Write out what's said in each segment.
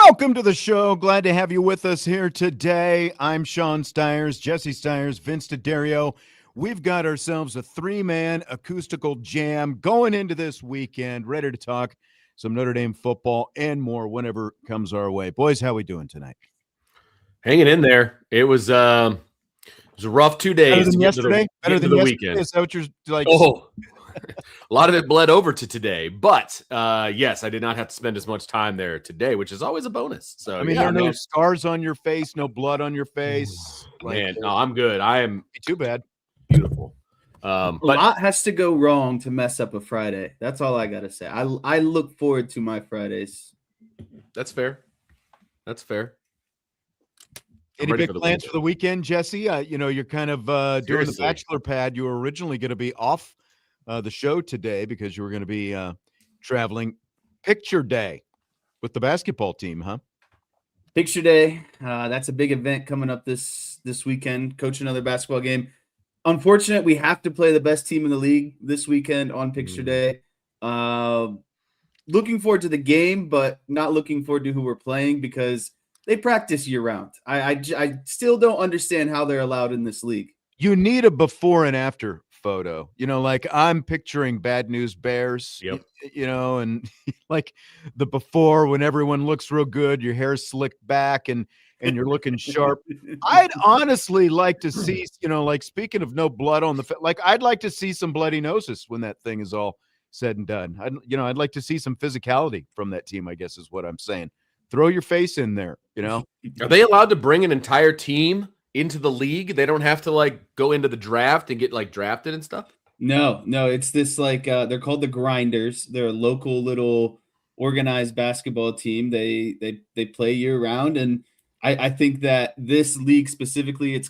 Welcome to the show. Glad to have you with us here today. I'm Sean Stiers, Jesse Stiers, Vince Jadarian. We've got ourselves a three-man acoustical jam going into this weekend, ready to talk some Notre Dame football and more whenever it comes our way. Boys, how we doing tonight? Hanging in there. It was a rough 2 days. Better than yesterday? Better than the yesterday? weekend. Is that what you're like? Oh, a lot of it bled over to today. But, yes, I did not have to spend as much time there today, which is always a bonus. So, I mean, there are no scars on your face, no blood on your face. Man, no, I'm good. I am too bad. Beautiful. But a lot has to go wrong to mess up a Friday. That's all I got to say. I look forward to my Fridays. That's fair. That's fair. Any big plans for the weekend, Jesse? You're kind of doing the bachelor pad. You were originally going to be off the show today because you were going to be traveling. Picture Day with the basketball team, huh? Picture Day. That's a big event coming up this weekend. Coach another basketball game. Unfortunate, we have to play the best team in the league this weekend on Picture Day. Looking forward to the game, but not looking forward to who we're playing because they practice year-round. I still don't understand how they're allowed in this league. You need a before and after photo. Like I'm picturing Bad News Bears, Yep. And like the before when everyone looks real good, your hair's slicked back and you're looking sharp. I'd honestly like to see, like speaking of no blood on the I'd like to see some bloody noses when that thing is all said and done. I'd like to see some physicality from that team, I guess is what I'm saying. Throw your face in there, Are they allowed to bring an entire team into the league? They don't have to go into the draft and get drafted and stuff? No, it's this they're called the Grinders. They're a local little organized basketball team. They play year round, and I think that this league specifically, it's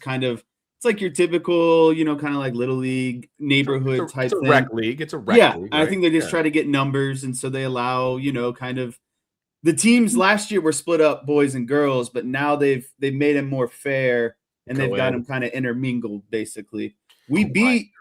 like your typical, kind of like little league neighborhood type thing. It's a rec league. It's a rec league. Right? I think they just try to get numbers, and so they allow, kind of the teams last year were split up boys and girls, but now they've made them more fair, and they've got them kind of intermingled. Basically, we beat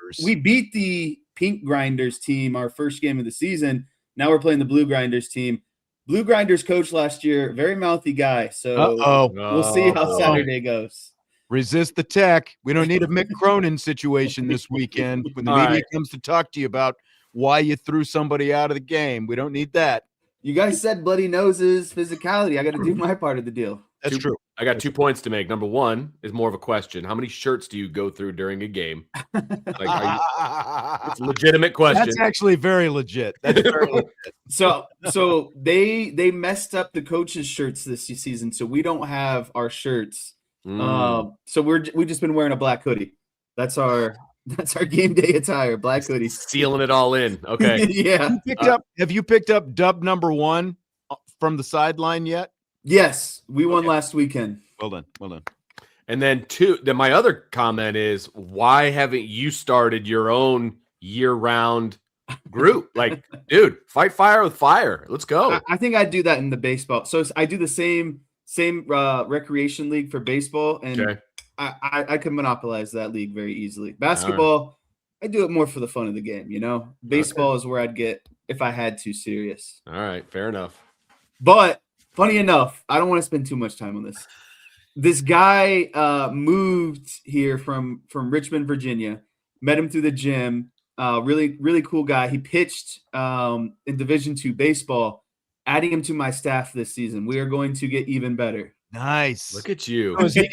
the Pink Grinders team our first game of the season. Now we're playing the Blue Grinders team. Blue Grinders coach last year, very mouthy guy. So we'll see how Saturday goes. Resist the tech. We don't need a Mick Cronin situation this weekend when the media comes to talk to you about why you threw somebody out of the game. We don't need that. You guys said bloody noses, physicality. I got to do my part of the deal. That's true. I got 2 points to make. Number one is more of a question. How many shirts do you go through during a game? It's a legitimate question. That's actually very legit. That's very legit. So they messed up the coaches' shirts this season, so we don't have our shirts. So we've just been wearing a black hoodie. That's our game day attire, black hoodie. Sealing it all in. Okay. Yeah. Have you picked up dub number 1 from the sideline yet? Yes, we won last weekend. Well done. And then my other comment is, why haven't you started your own year-round group? Dude, fight fire with fire. Let's go. I think I'd do that in the baseball. So I do the same recreation league for baseball, and I could monopolize that league very easily. Basketball, I do it more for the fun of the game, Baseball is where I'd get, if I had to, serious. All right, fair enough. But funny enough, I don't want to spend too much time on this. This guy moved here from Richmond, Virginia. Met him through the gym. Really, really cool guy. He pitched in Division II baseball. Adding him to my staff this season. We are going to get even better. Nice. Look at you. So is he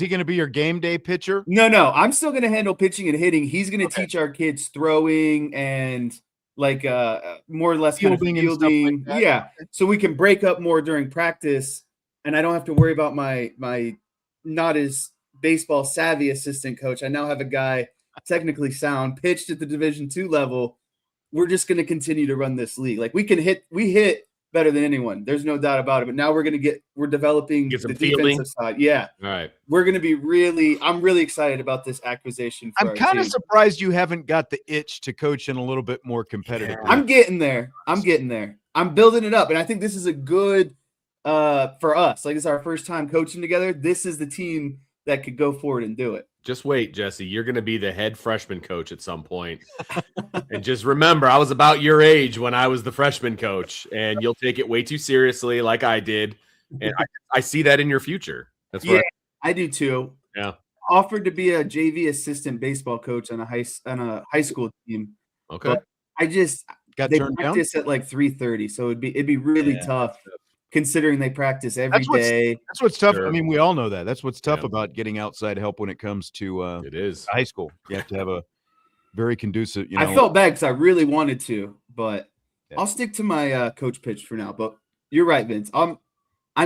going to be your game day pitcher? No. I'm still going to handle pitching and hitting. He's going to teach our kids throwing and more or less fielding. Kind of fielding. Like yeah. So we can break up more during practice, and I don't have to worry about my not as baseball savvy assistant coach. I now have a guy technically sound, pitched at the Division II level. We're just going to continue to run this league. We hit better than anyone. There's no doubt about it. But now we're developing Get some the fielding. defensive side. Yeah. All right. We're going to be I'm really excited about this acquisition for I'm our kind of team. surprised you haven't got the itch to coach in a little bit more competitive. Yeah. I'm getting there. I'm building it up. And I think this is a good for us. Like, it's our first time coaching together. This is the team that could go forward and do it. Just wait, Jesse. You're going to be the head freshman coach at some point. And just remember, I was about your age when I was the freshman coach, and you'll take it way too seriously like I did. And I see that in your future. That's what I do too. Yeah. Offered to be a JV assistant baseball coach on a high school team. Okay. But I just Got they turned down? practice at like 3:30, so it'd be really tough considering they practice every day. That's what's tough. Sure. I mean, we all know that. That's what's tough Yeah. about getting outside help when it comes to It is. high school. You have to have a very conducive, you know. I felt bad because I really wanted to, but Yeah. I'll stick to my coach pitch for now. But you're right, Vince. I'm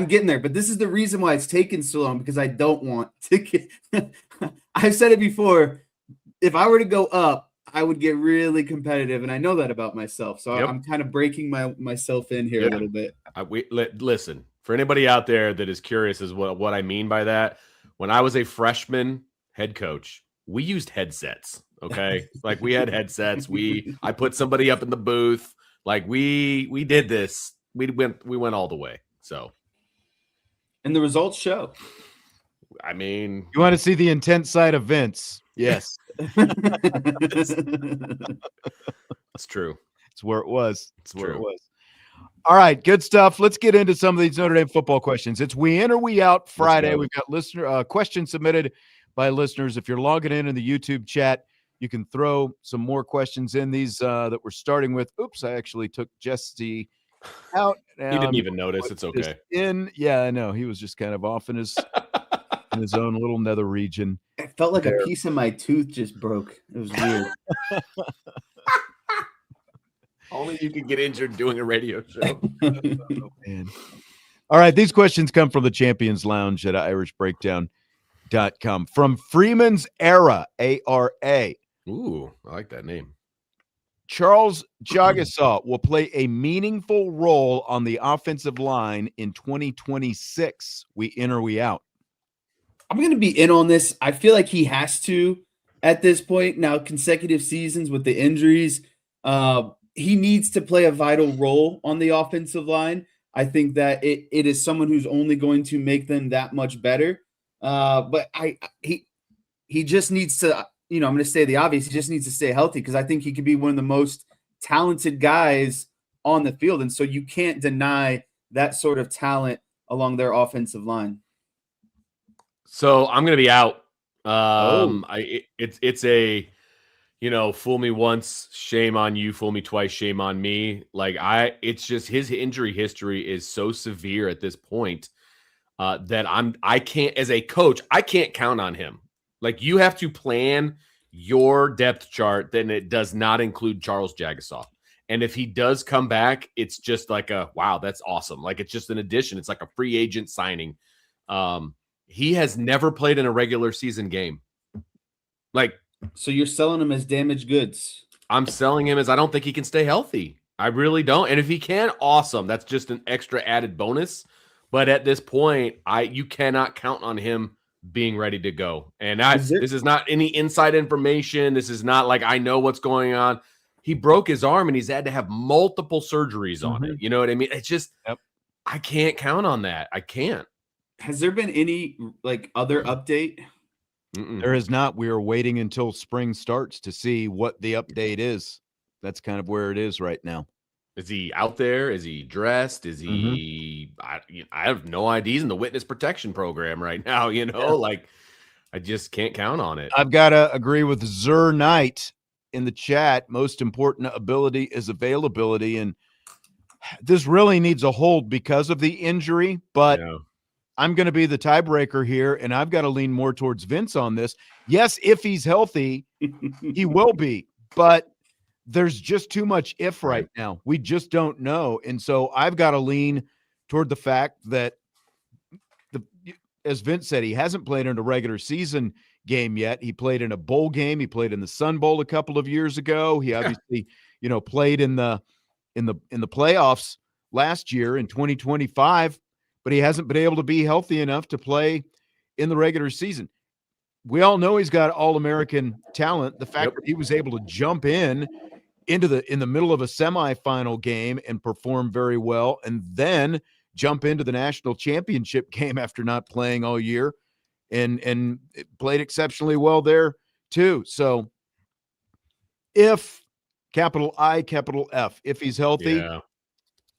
getting there, but this is the reason why it's taken so long, because I don't want to get I've said it before. If I were to go up, I would get really competitive, and I know that about myself. So Yep. I'm kind of breaking myself in here a little bit. Listen, for anybody out there that is curious as what I mean by that, when I was a freshman head coach, we used headsets. Okay. Like, we had headsets. I put somebody up in the booth. Like, we did this. We went all the way. So, And the results show. I mean, You want to see the intense side of Vince? Yes. that's true. It's where it was. It's where it true. was. All right, good stuff. Let's get into some of these Notre Dame football questions. It's We In or We Out Friday. go. We've got listener questions submitted by listeners. If you're logging in the YouTube chat, you can throw some more questions in these that we're starting with. Oops, I actually took Jesse out. He didn't even notice. It's okay. Yeah, I know. He was just kind of off in his own little nether region. It felt like a piece of my tooth just broke. It was weird. Only you can get injured doing a radio show. Oh, man. All right, these questions come from the Champions Lounge at irishbreakdown.com. From Freeman's Era, ARA. Ooh, I like that name. Charles Jagusah will play a meaningful role on the offensive line in 2026. We in or we out? I'm going to be in on this. I feel like he has to at this point. Now, consecutive seasons with the injuries, he needs to play a vital role on the offensive line. I think that it is someone who's only going to make them that much better. But he just needs to, I'm going to say the obvious. He just needs to stay healthy, because I think he could be one of the most talented guys on the field. And so you can't deny that sort of talent along their offensive line. So I'm going to be out. It's a, fool me once, shame on you. Fool me twice, shame on me. It's just his injury history is so severe at this point that I can't, as a coach, I can't count on him. Like, you have to plan your depth chart, then it does not include Charles Jagusah. And if he does come back, it's just like wow, that's awesome. Like, it's just an addition. It's like a free agent signing. He has never played in a regular season game. So you're selling him as damaged goods. I'm selling him as I don't think he can stay healthy. I really don't. And if he can, awesome. That's just an extra added bonus. But at this point, you cannot count on him being ready to go. And this is not any inside information. This is not like I know what's going on. He broke his arm and he's had to have multiple surgeries on it. You know what I mean? It's just, I can't count on that. I can't. Has there been any other update? There is not. We are waiting until spring starts to see what the update is. That's kind of where it is right now. Is he out there? Is he dressed? Is he? I have no idea. He's in the witness protection program right now. I just can't count on it. I've got to agree with Zur Knight in the chat. Most important ability is availability, and this really needs a hold because of the injury. But I'm going to be the tiebreaker here, and I've got to lean more towards Vince on this. Yes, if he's healthy, he will be, but there's just too much if right now. We just don't know. And so I've got to lean toward the fact that, as Vince said, he hasn't played in a regular season game yet. He played in a bowl game. He played in the Sun Bowl a couple of years ago. He obviously, played in the playoffs last year in 2025, but he hasn't been able to be healthy enough to play in the regular season. We all know he's got All-American talent. The fact that he was able to jump in the middle of a semifinal game and perform very well, and then jump into the national championship game after not playing all year, and played exceptionally well there too. So if capital I, capital F, if he's healthy,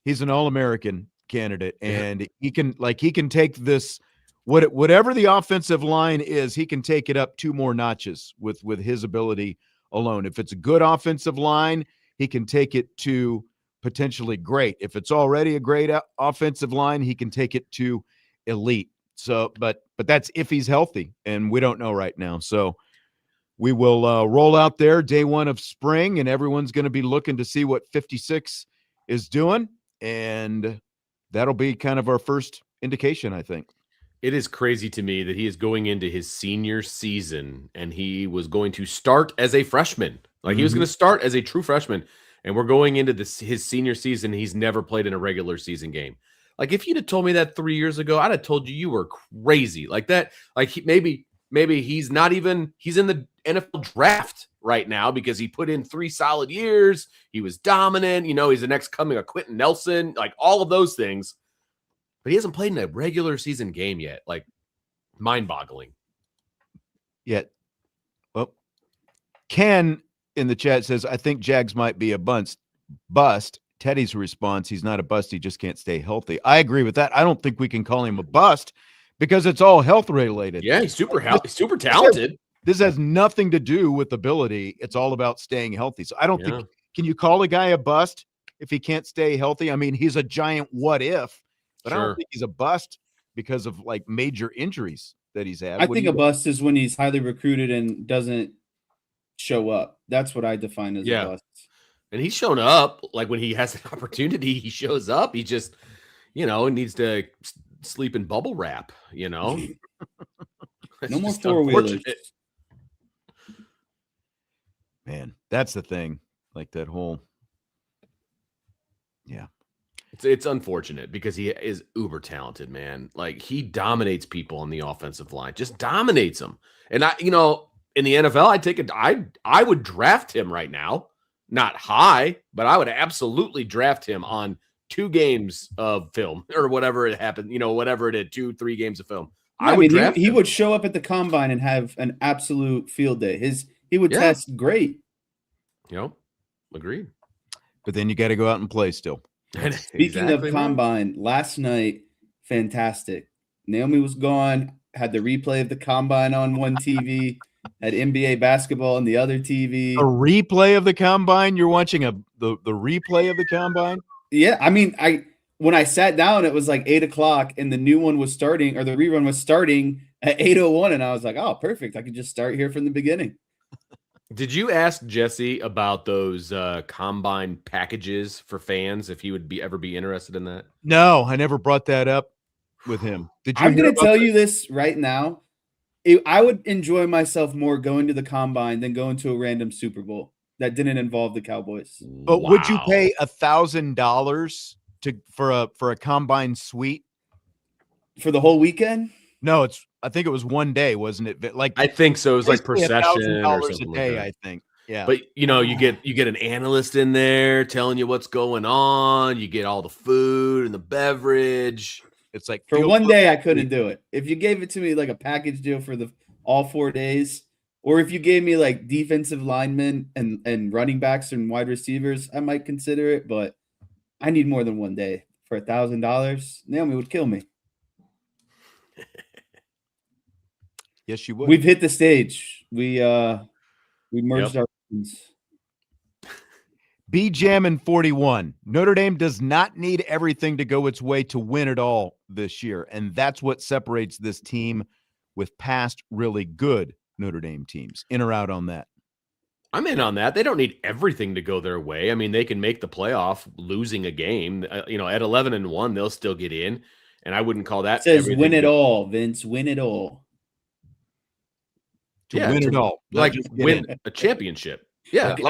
he's an All-American candidate, and he can take this, whatever the offensive line is, he can take it up 2 more notches with his ability alone. If it's a good offensive line, he can take it to potentially great. If it's already a great offensive line, he can take it to elite. So, but that's if he's healthy, and we don't know right now. So we will roll out there day 1 of spring, and everyone's going to be looking to see what 56 is doing, and that'll be kind of our first indication, I think. It is crazy to me that he is going into his senior season and he was going to start as a freshman. Like he was going to start as a true freshman, and we're going into his senior season. He's never played in a regular season game. Like if you'd have told me that 3 years ago, I'd have told you were crazy. Like that, like maybe he's not even, he's in the NFL draft right now because he put in 3 solid years. He was dominant. He's the next coming of Quentin Nelson, like all of those things. But he hasn't played in a regular season game yet. Like, mind-boggling. Yet, well, Ken in the chat says, I think Jags might be a bust. Teddy's response, he's not a bust, he just can't stay healthy. I agree with that. I don't think we can call him a bust because it's all health-related. Yeah, he's super talented. This has nothing to do with ability. It's all about staying healthy. So I don't think, can you call a guy a bust if he can't stay healthy? I mean, he's a giant what if. But I don't think he's a bust because of like major injuries that he's had. I think a bust is when he's highly recruited and doesn't show up. That's what I define as a bust. And he's shown up. Like when he has an opportunity, he shows up. He just, needs to sleep in bubble wrap, No more 4-wheelers. Man, that's the thing. Like that whole, It's unfortunate because he is uber talented, man. Like he dominates people on the offensive line, just dominates them. And in the NFL, I would draft him right now, not high, but I would absolutely draft him on 2 games of film or whatever it happened, whatever it is, 2-3 games of film. He would show up at the combine and have an absolute field day. He would test great. Agreed. But then you got to go out and play still. Speaking of combine, last night, fantastic. Naomi was gone, had the replay of the combine on one TV, had NBA basketball on the other TV. A replay of the combine? You're watching the replay of the combine? Yeah, I mean, when I sat down, it was like 8:00, and the new one was starting, or the rerun was starting at 8:01, and I was like, oh, perfect. I could just start here from the beginning. Did you ask Jesse about those combine packages for fans, if he would ever be interested in that? No, I never brought that up with him. Did you? I'm going to tell you this right now. I would enjoy myself more going to the combine than going to a random Super Bowl that didn't involve the Cowboys. But would you pay $1,000 for a combine suite for the whole weekend? No, I think it was one day, wasn't it? Like I think so. It was like per session or something a day, I think. Yeah. But you get an analyst in there telling you what's going on. You get all the food and the beverage. It's like for one day I couldn't do it. If you gave it to me like a package deal for all 4 days, or if you gave me like defensive linemen and running backs and wide receivers, I might consider it. But I need more than one day for $1,000. Naomi would kill me. Yes, you would. We've hit the stage. We merged our teams. B-Jam 41. Notre Dame does not need everything to go its way to win it all this year, and that's what separates this team with past really good Notre Dame teams. In or out on that? I'm in on that. They don't need everything to go their way. I mean, they can make the playoff losing a game. At 11-1, they'll still get in, and I wouldn't call that. It says win it all, Vince. Win it all. Win it all. Like win a championship. Yeah. Okay,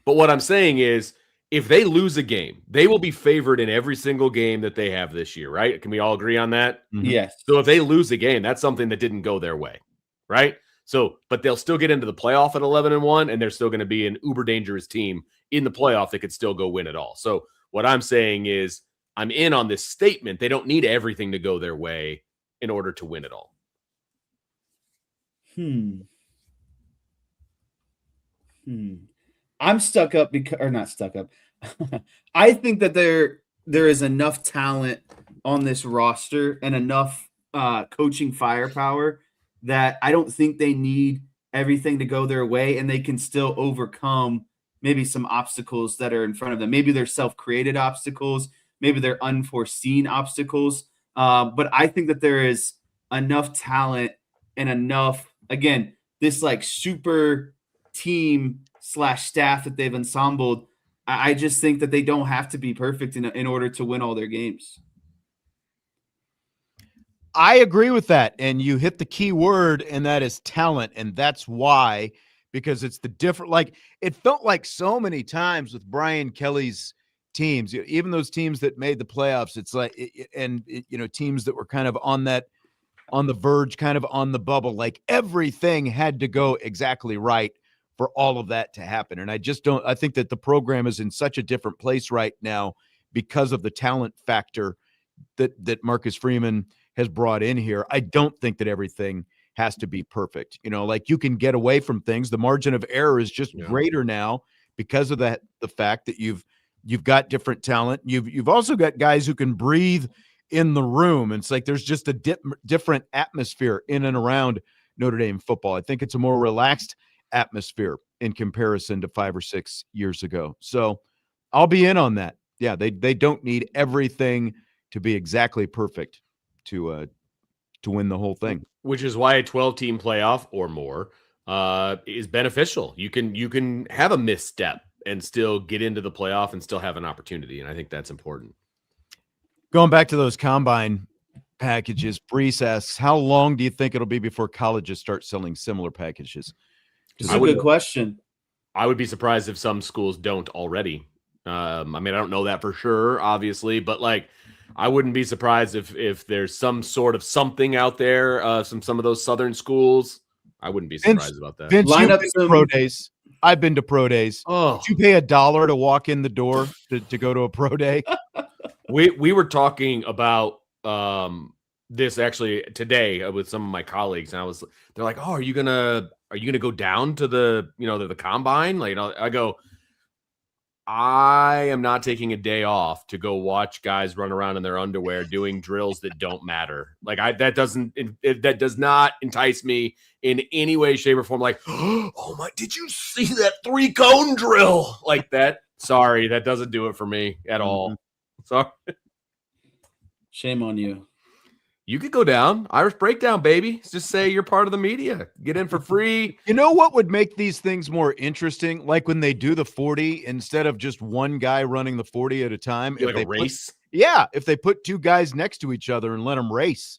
but what I'm saying is if they lose a game, they will be favored in every single game that they have this year, right? Can we all agree on that? Mhm. Yes. So if they lose a game, that's something that didn't go their way, right? So, but they'll still get into the playoff at 11-1, and they're still going to be an uber dangerous team in the playoff that could still go win it all. So what I'm saying is I'm in on this statement. They don't need everything to go their way in order to win it all. I'm stuck up because, or not stuck up. I think that there is enough talent on this roster and enough coaching firepower that I don't think they need everything to go their way, and they can still overcome maybe some obstacles that are in front of them. Maybe they're self-created obstacles, maybe they're unforeseen obstacles. But I think that there is enough talent and enough, again, this like super team / staff that they've ensembled. I just think that they don't have to be perfect in order to win all their games. I agree with that. And you hit the key word, and that is talent. And that's why, because it's the different, like it felt like so many times with Brian Kelly's teams, even those teams that made the playoffs, it's like, teams that were kind of on the verge, kind of on the bubble, like everything had to go exactly right for all of that to happen. And I think that the program is in such a different place right now because of the talent factor that Marcus Freeman has brought in here. I don't think that everything has to be perfect. Like you can get away from things. The margin of error is just greater now because of the fact that you've got different talent. You've also got guys who can breathe in the room. And it's like there's just a different atmosphere in and around Notre Dame football. I think it's a more relaxed atmosphere in comparison to 5 or 6 years ago. So I'll be in on that. Yeah, they don't need everything to be exactly perfect to win the whole thing. Which is why a 12-team playoff or more is beneficial. You can have a misstep and still get into the playoff and still have an opportunity, and I think that's important. Going back to those combine packages, Brees asks, how long do you think it'll be before colleges start selling similar packages? It's a good question. I would be surprised if some schools don't already. I don't know that for sure, obviously, but like I wouldn't be surprised if there's some sort of something out there, some of those Southern schools. I wouldn't be surprised about that. Vince, you've been to pro days. I've been to pro days. Oh, did you pay $1 to walk in the door to go to a pro day? We were talking about this actually today with some of my colleagues, and they're like, "Oh, are you gonna go down to the combine?" Like, I go, I am not taking a day off to go watch guys run around in their underwear doing drills that don't matter. Like that does not entice me in any way, shape, or form. Like, oh my, did you see that 3-cone drill like that? Sorry, that doesn't do it for me at all. Sorry. Shame on you. You could go down. Irish Breakdown, baby. Just say you're part of the media. Get in for free. You know what would make these things more interesting? Like when they do the 40, instead of just one guy running the 40 at a time. Like a race? If they put 2 guys next to each other and let them race.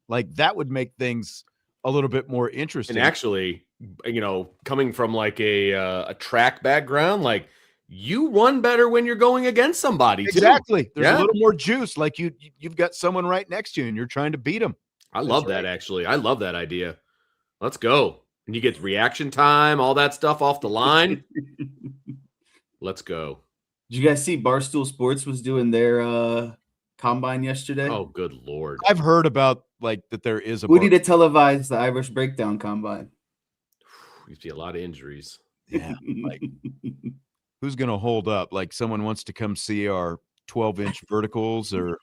Like that would make things a little bit more interesting. And actually, coming from like a track background, like you run better when you're going against somebody. Exactly. Too. There's a little more juice. Like you've got someone right next to you and you're trying to beat them. I love that, actually. I love that idea. Let's go. And you get reaction time, all that stuff off the line. Let's go. Did you guys see Barstool Sports was doing their combine yesterday? Oh, good Lord. I've heard about like that there is a We need to televise the Irish Breakdown combine. You see a lot of injuries. Yeah. Like who's going to hold up? Like someone wants to come see our 12-inch verticals or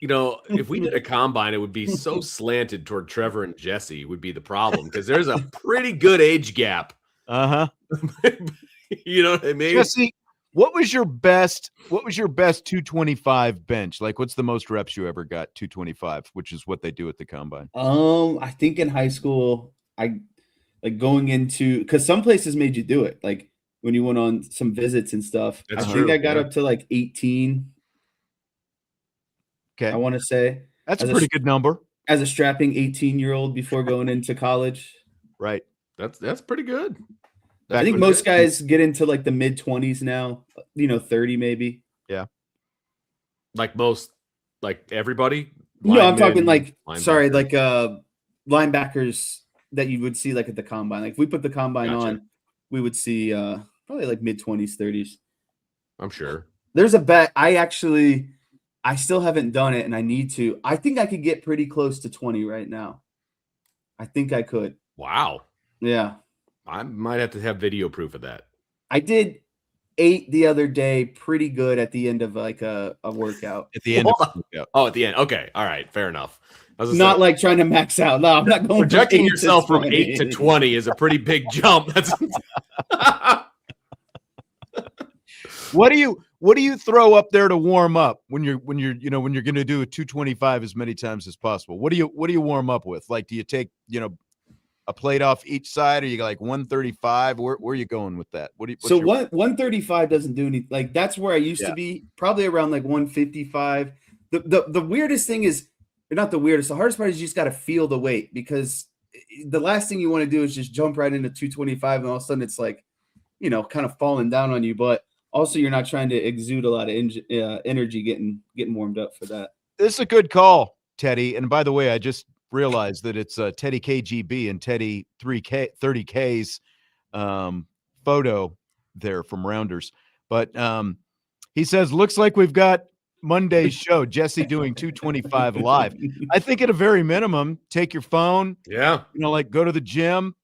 if we did a combine, it would be so slanted toward Trevor and Jesse would be the problem because there's a pretty good age gap. Uh-huh. You know what I mean? Jesse, what was your best 225 bench? Like what's the most reps you ever got? 225, which is what they do at the combine. I think in high school, like going into, because some places made you do it, like when you went on some visits and stuff. That's I true, think I got up to like 18. Okay. I want to say that's a pretty good number. As a strapping 18-year-old before going into college. Right. That's pretty good. I think most guys get into like the mid-20s now, 30 maybe. Yeah. Like everybody? No, I'm talking like, linebackers that you would see like at the combine. Like if we put the combine on, we would see probably like mid-20s, 30s. I'm sure. There's a bet. I still haven't done it and I need to. I think I could get pretty close to 20 right now. I think I could. Wow. Yeah. I might have to have video proof of that. I did 8 the other day, pretty good at the end of like a workout. At the end of workout. Oh, at the end. Okay. All right. Fair enough. Not like trying to max out. No, I'm not going projecting yourself from 8 to 20 is a pretty big jump. That's What do you throw up there to warm up when you're going to do a 225 as many times as possible? What do you warm up with? Like, do you take, a plate off each side, or you got like 135? Where are you going with that? 135 doesn't do anything. Like that's where I used to be, probably around like 155. The weirdest thing is, or not the weirdest, the hardest part is you just got to feel the weight, because the last thing you want to do is just jump right into 225 and all of a sudden it's like, kind of falling down on you. But also you're not trying to exude a lot of energy getting warmed up for that. This is a good call, Teddy. And by the way, I just realized that it's Teddy KGB and Teddy 30K's photo there from Rounders. But he says, looks like we've got Monday's show, Jesse doing 225 live. I think at a very minimum, take your phone. Yeah. Like go to the gym,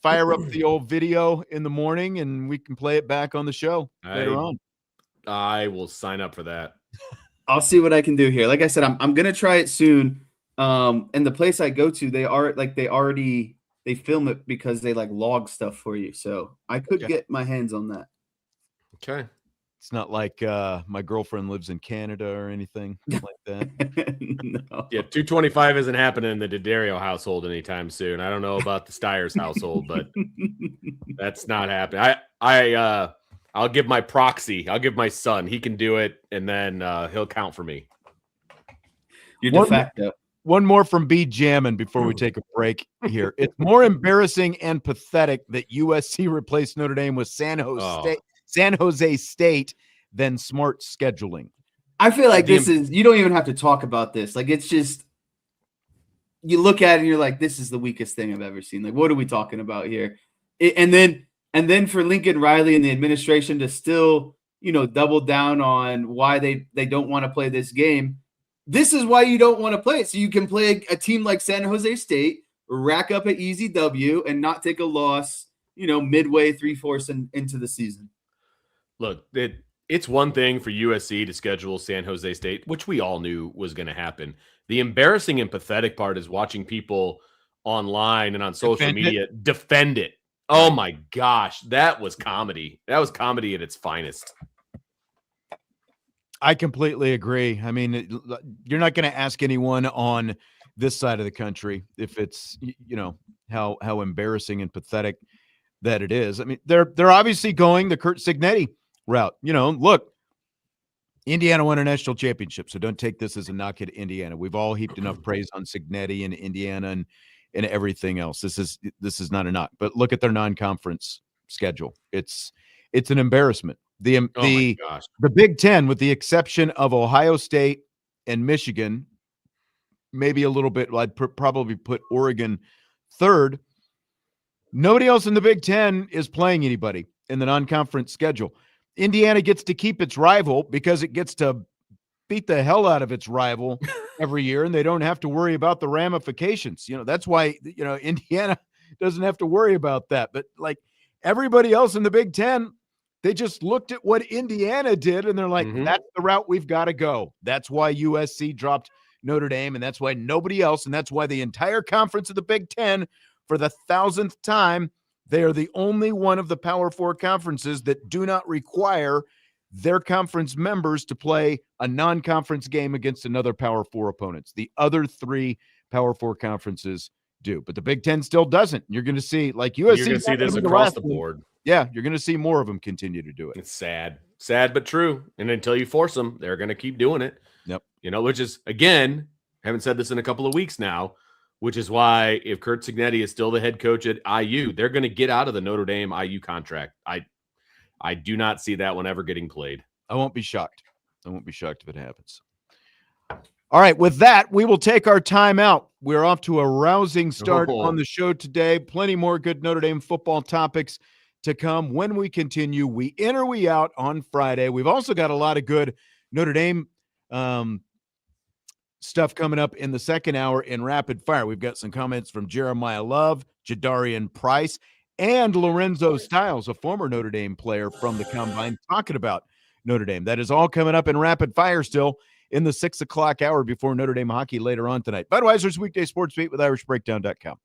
fire up the old video in the morning, and we can play it back on the show later on. I will sign up for that. I'll see what I can do here. Like I said, I'm going to try it soon. And the place I go to, they film it because they like log stuff for you. So I could get my hands on that. Okay. It's not like my girlfriend lives in Canada or anything like that. No. Yeah, 225 isn't happening in the Jadarian household anytime soon. I don't know about the Stiers household, but that's not happening. I'll give my proxy. I'll give my son. He can do it, and then he'll count for me. You're de facto. One more from B Jammin' before we take a break here. It's more embarrassing and pathetic that USC replaced Notre Dame with San Jose State than smart scheduling. I feel like you don't even have to talk about this. Like, it's just, you look at it and you're like, this is the weakest thing I've ever seen. Like, what are we talking about here? And then for Lincoln Riley and the administration to still, double down on why they don't want to play this game. This is why you don't want to play it. So you can play a team like San Jose State, rack up an easy W, and not take a loss, midway 3/4 into the season. Look, it's one thing for USC to schedule San Jose State, which we all knew was going to happen. The embarrassing and pathetic part is watching people online and on social media defend it. Oh my gosh, that was comedy. That was comedy at its finest. I completely agree. I mean, you're not going to ask anyone on this side of the country if it's, how embarrassing and pathetic that it is. I mean, they're obviously going the Curt Cignetti route. Look, Indiana won a national championship, so don't take this as a knock at Indiana. We've all heaped enough praise on Cignetti and Indiana and everything else. This is not a knock, but look at their non-conference schedule. It's an embarrassment. The Big Ten, with the exception of Ohio State and Michigan, maybe a little bit, I'd probably put Oregon third. Nobody else in the Big Ten is playing anybody in the non-conference schedule. Indiana gets to keep its rival because it gets to beat the hell out of its rival every year, and they don't have to worry about the ramifications. That's why, Indiana doesn't have to worry about that. But like everybody else in the Big Ten, they just looked at what Indiana did, and they're like, that's the route we've got to go. That's why USC dropped Notre Dame, and that's why nobody else, and that's why the entire conference of the Big Ten, for the 1,000th time, they are the only one of the Power Four conferences that do not require their conference members to play a non-conference game against another Power Four opponents. The other 3 Power Four conferences do, but the Big Ten still doesn't. You're going to see, like USC. You're going to see this across the board. Yeah, you're going to see more of them continue to do it. It's sad but true. And until you force them, they're going to keep doing it. Yep. Which is, again, haven't said this in a couple of weeks now, which is why if Curt Cignetti is still the head coach at IU, they're going to get out of the Notre Dame IU contract. I do not see that one ever getting played. I won't be shocked. I won't be shocked if it happens. All right, with that, we will take our time out. We're off to a rousing start on the show today. Plenty more good Notre Dame football topics to come when we continue. We in or we out on Friday. We've also got a lot of good Notre Dame stuff coming up in the second hour in Rapid Fire. We've got some comments from Jeremiyah Love, Jadarian Price, and Lorenzo Styles, a former Notre Dame player from the Combine, talking about Notre Dame. That is all coming up in Rapid Fire still in the 6 o'clock hour before Notre Dame hockey later on tonight. Budweiser's Weekday Sports Beat with IrishBreakdown.com.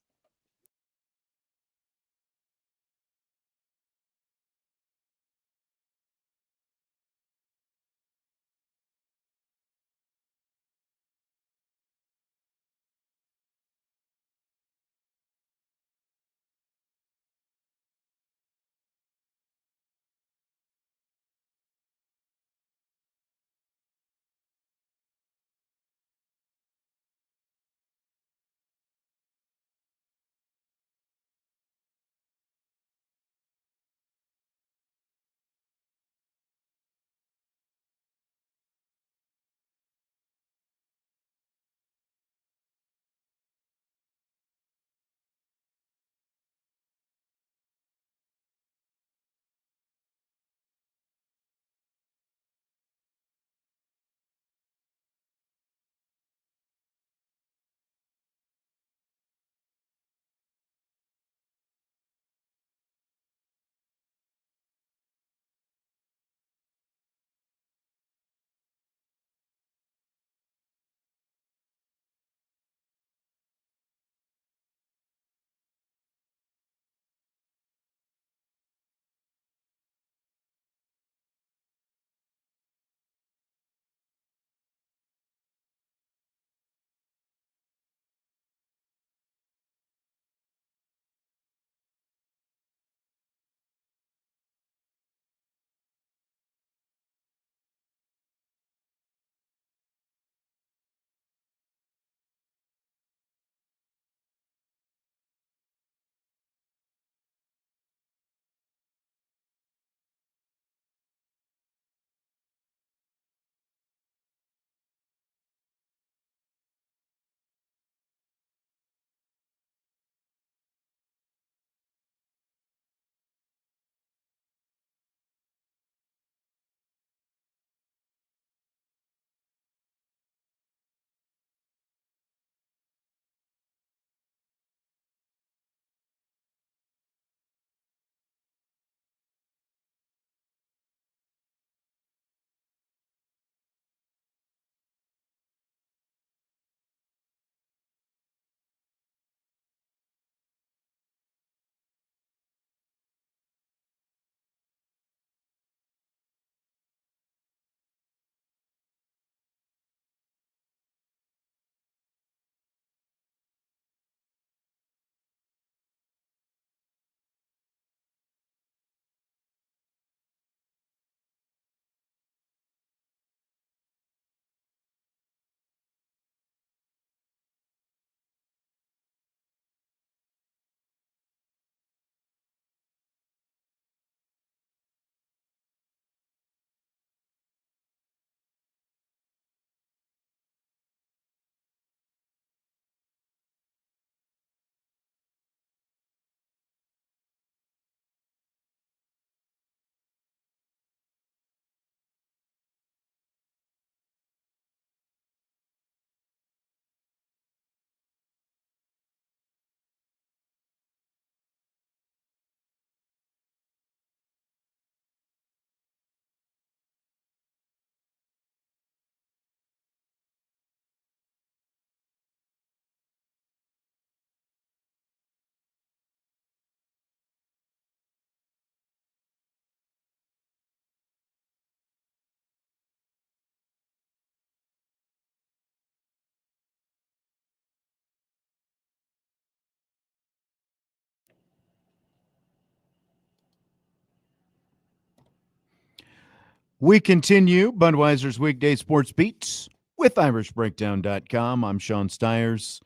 We continue Budweiser's Weekday Sports Beats with IrishBreakdown.com. I'm Sean Stiers.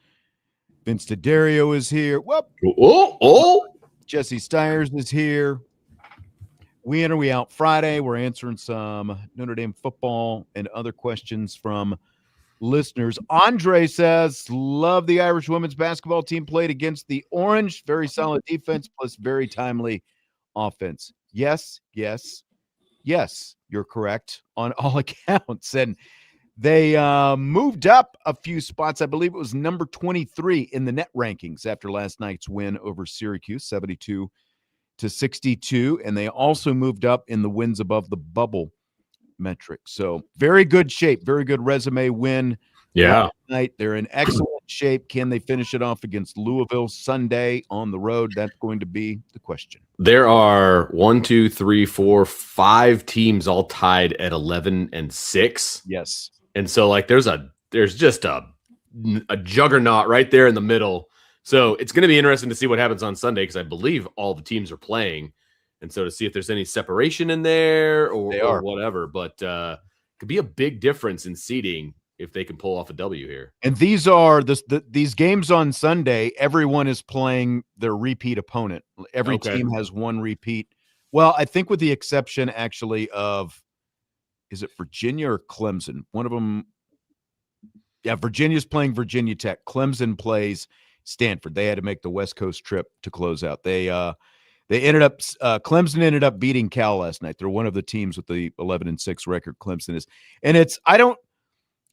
Vince Dario is here. Whoop. Oh. Jesse Stiers is here. We in or we out Friday. We're answering some Notre Dame football and other questions from listeners. Andre says, love the Irish women's basketball team played against the Orange. Very solid defense plus very timely offense. Yes, you're correct on all accounts. And they moved up a few spots. I believe it was number 23 in the net rankings after last night's win over Syracuse, 72-62. And they also moved up in the wins above the bubble metric. So very good shape, very good resume win. Yeah. Night. They're in excellent shape. Can they finish it off against Louisville Sunday on the road? That's going to be the question. There are 1, 2, 3, 4, 5 teams all tied at 11-6. Yes. And so like there's just a juggernaut right there in the middle. So it's going to be interesting to see what happens on Sunday because I believe all the teams are playing. And so to see if there's any separation in there or whatever. But could be a big difference in seeding if they can pull off a W here. And these are these games on Sunday, everyone is playing their repeat opponent. Every team has one repeat. Well, I think with the exception actually of, is it Virginia or Clemson? One of them. Yeah, Virginia's playing Virginia Tech. Clemson plays Stanford. They had to make the West Coast trip to close out. They ended up Clemson ended up beating Cal last night. They're one of the teams with the 11-6 record. Clemson is. And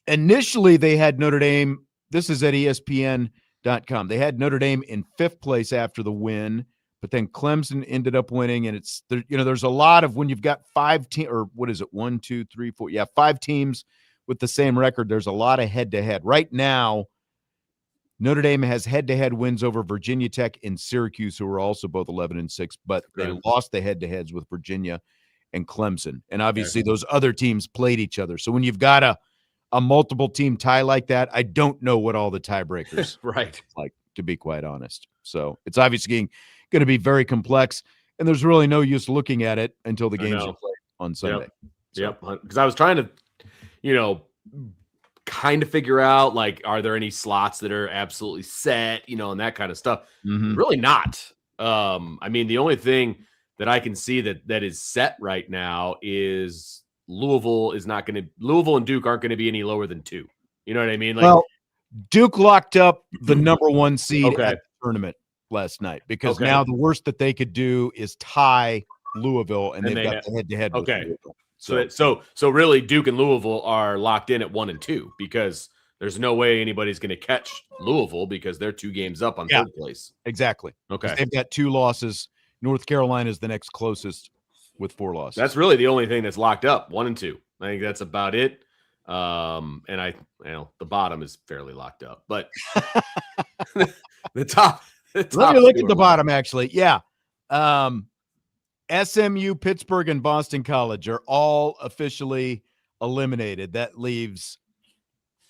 initially they had Notre Dame. This is at ESPN.com. They had Notre Dame in 5th place after the win. But then Clemson ended up winning, and there's a lot of when you've got 5 teams, or what is it, 1, 2, 3, 4, 5 teams with the same record. There's a lot of head-to-head. Right now, Notre Dame has head-to-head wins over Virginia Tech and Syracuse, who are also both 11-6, but they lost the head-to-heads with Virginia and Clemson. And obviously those other teams played each other. So when you've got a multiple-team tie like that, I don't know what all the tiebreakers like, to be quite honest. So it's obviously going to be very complex, and there's really no use looking at it until the games are played on Sunday. Yep. Because I was trying to, kind of figure out, like, are there any slots that are absolutely set, and that kind of stuff. Mm-hmm. Really not. I mean, the only thing that I can see that is set right now is Louisville and Duke aren't going to be any lower than 2. You know what I mean? Like, well, Duke locked up the number 1 seed at the tournament last night because now the worst that they could do is tie Louisville, and they've got the head-to-head with Louisville. So really Duke and Louisville are locked in at 1 and 2 because there's no way anybody's going to catch Louisville because they're 2 games up on 3rd place. Exactly. Okay. They've got 2 losses. North Carolina is the next closest with 4 losses. That's really the only thing that's locked up, 1 and 2. I think that's about it. And the bottom is fairly locked up, but the top. Let me look at the bottom, actually. Yeah. SMU, Pittsburgh, and Boston College are all officially eliminated. That leaves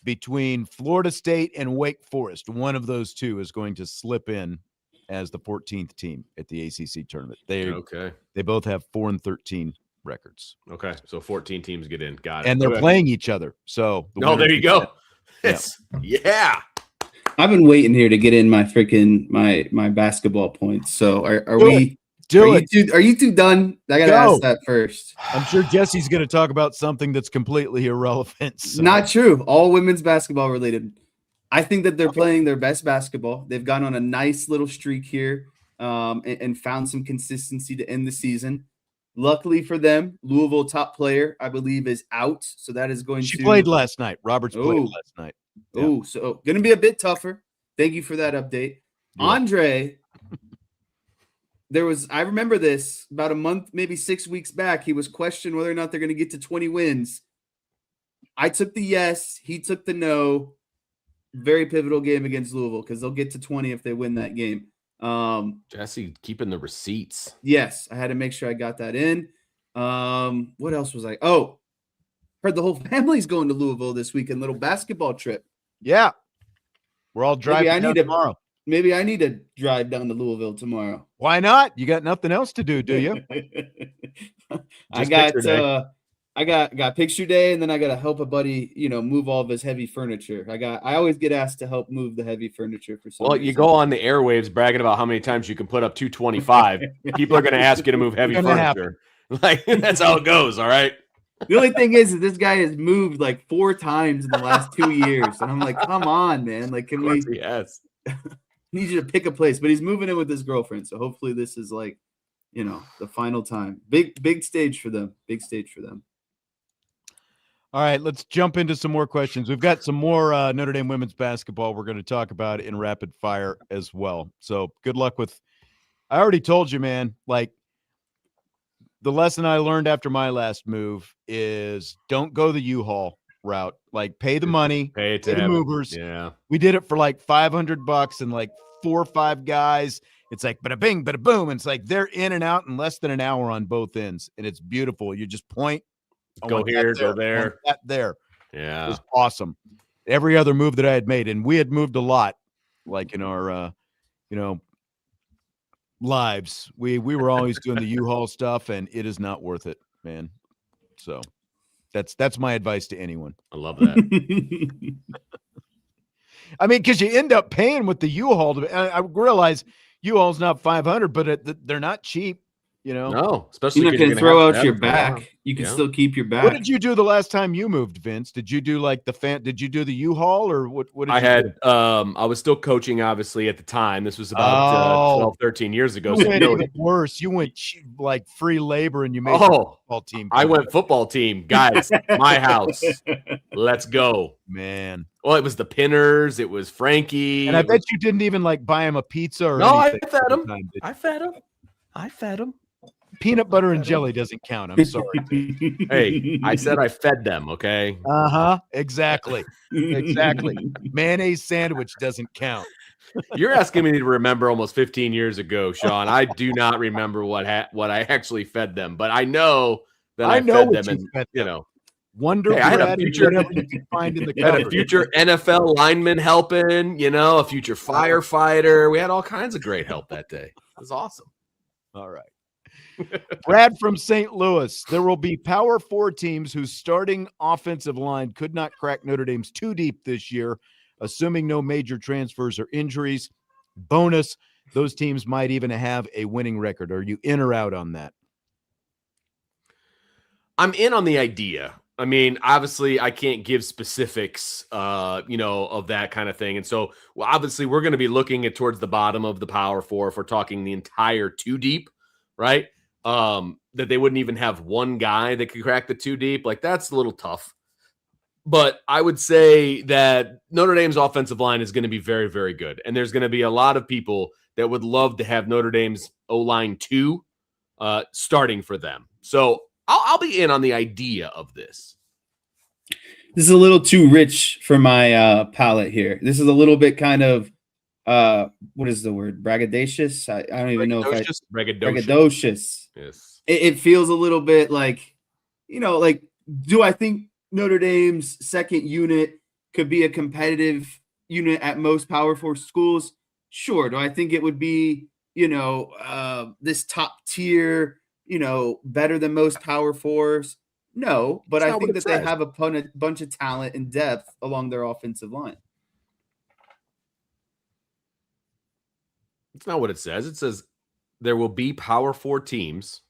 between Florida State and Wake Forest. One of those 2 is going to slip in as the 14th team at the ACC tournament. They both have 4-13 records. Okay, so 14 teams get in. Got it. And they're playing each other. So there you go. I've been waiting here to get in my freaking my basketball points. So are you two done? I gotta ask that first. I'm sure Jesse's gonna talk about something that's completely irrelevant. So. Not true. All women's basketball related. I think that they're playing their best basketball. They've gone on a nice little streak here, and found some consistency to end the season. Luckily for them, Louisville top player, I believe, is out. So that is going to. She played last night. Roberts played last night. Yeah. Oh, so going to be a bit tougher. Thank you for that update. Yeah. Andre, I remember this about a month, maybe 6 weeks back. He was questioned whether or not they're going to get to 20 wins. I took the yes. He took the no. Very pivotal game against Louisville because they'll get to 20 if they win that game. Jesse keeping the receipts. Yes, I had to make sure I got that in. What else was I? Oh, heard the whole family's going to Louisville this weekend. Little basketball trip. Yeah, we're all driving down tomorrow. Maybe I need to drive down to Louisville tomorrow. Why not? You got nothing else to do you? I got I got picture day, and then I got to help a buddy, move all of his heavy furniture. I always get asked to help move the heavy furniture for some reason. You go on the airwaves bragging about how many times you can put up 225. People are going to ask you to move heavy furniture. Like, that's how it goes. All right. The only thing is this guy has moved like 4 times in the last 2 years, and I'm like, come on, man. Like, can we? Yes. Need you to pick a place, but he's moving in with his girlfriend, so hopefully this is like, the final time. Big stage for them. Big stage for them. All right, let's jump into some more questions. We've got some more Notre Dame women's basketball we're going to talk about in rapid fire as well. So good luck with. I already told you, man. Like, the lesson I learned after my last move is don't go the U-Haul route. Like, pay the money, pay the movers. Yeah, we did it for like $500 and like 4 or 5 guys. It's like bada bing, bada boom. And it's like they're in and out in less than an hour on both ends, and it's beautiful. You just point, go here, go there, that there. Yeah, it was awesome. Every other move that I had made, and we had moved a lot, like in our, lives. We were always doing the U-Haul stuff, and it is not worth it, man. So that's my advice to anyone. I love that. I mean, because you end up paying with the U-Haul. I realize U-Haul's not $500, but they're not cheap. No, especially you're not going to throw out your back. You can still keep your back. What did you do the last time you moved, Vince? Did you do like did you do the U-Haul or what did I you had? do? I was still coaching, obviously, at the time. This was about 12, 13 years ago. You went even worse. You went like free labor and you made a football team. I went football team. Guys, my house. Let's go. Man. Well, it was the Pinners. It was Frankie. And I bet you didn't even like buy him a pizza or no, anything. I fed him. I fed him. Peanut butter and jelly doesn't count. I'm sorry. Hey, I said I fed them, okay? Exactly. Exactly. Mayonnaise sandwich doesn't count. You're asking me to remember almost 15 years ago, Sean. I do not remember what I actually fed them, but I know that I fed them, and Wonder I had a future whatever you can find in the had a future NFL lineman helping, a future firefighter. We had all kinds of great help that day. It was awesome. All right. Brad from St. Louis. There will be Power 4 teams whose starting offensive line could not crack Notre Dame's 2 deep this year, assuming no major transfers or injuries. Bonus, those teams might even have a winning record. Are you in or out on that? I'm in on the idea. I mean, obviously, I can't give specifics, of that kind of thing. And so, obviously, we're going to be looking at towards the bottom of the Power 4 if we're talking the entire 2 deep, right? That they wouldn't even have one guy that could crack the 2 deep. Like, that's a little tough. But I would say that Notre Dame's offensive line is going to be very, very good. And there's going to be a lot of people that would love to have Notre Dame's O-line 2 starting for them. So I'll be in on the idea of this. This is a little too rich for my palate here. This is a little bit kind of what is the word? Braggadocious? I don't even know if braggadocious. Yes. It feels a little bit like, do I think Notre Dame's second unit could be a competitive unit at most Power 4 schools? Sure. Do I think it would be, this top tier, better than most Power 4s? No, but I think that they have a bunch of talent and depth along their offensive line. It's not what it says. It says there will be Power 4 teams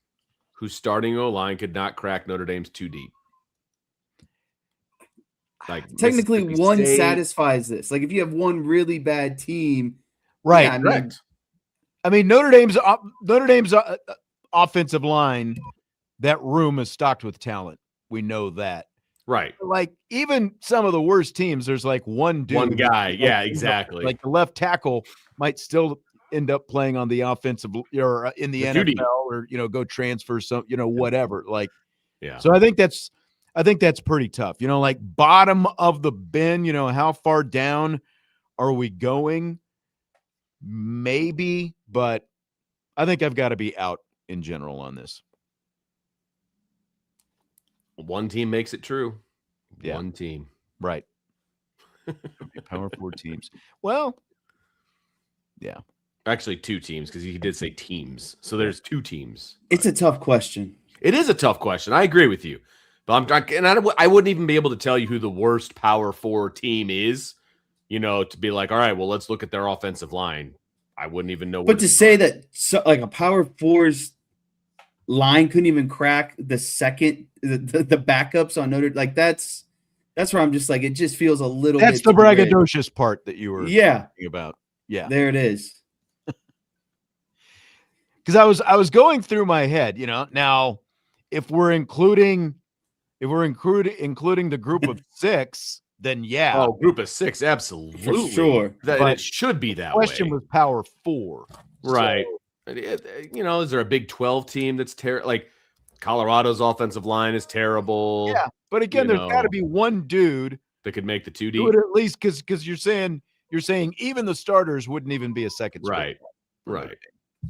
whose starting O-line could not crack Notre Dame's 2 deep. Like, technically, one satisfies this. Like, if you have one really bad team, right? Yeah, correct. I mean, Notre Dame's offensive line, that room is stocked with talent. We know that, right? Like, even some of the worst teams, there's like one dude, one guy. Yeah, exactly. Like the left tackle might still end up playing on the offensive or in the NFL or go transfer some whatever. Like, yeah. So I think that's pretty tough. Like bottom of the bin. How far down are we going? Maybe, but I think I've got to be out in general on this. One team makes it true. Yeah. One team. Right. Power 4 teams. Well, yeah. Actually, 2 teams, because he did say teams. So there's 2 teams. It's a tough question. It is a tough question. I agree with you. But I wouldn't even be able to tell you who the worst Power 4 team is, to be like, all right, well, let's look at their offensive line. I wouldn't even know. But to say that like a Power 4's line couldn't even crack the backups on Notre Dame, like that's where I'm just like, it just feels a little bit. That's the braggadocious part that you were talking about. Yeah, there it is. Because I was going through my head, now if we're including the group of 6, then yeah. Oh, group of 6, absolutely. For sure. It should be that way. The question was Power 4. Right. So. Is there a Big 12 team that's terrible? Like Colorado's offensive line is terrible. Yeah, but again, there's got to be one dude that could make the 2D. Would at least because you're saying even the starters wouldn't even be a second. Right. Right.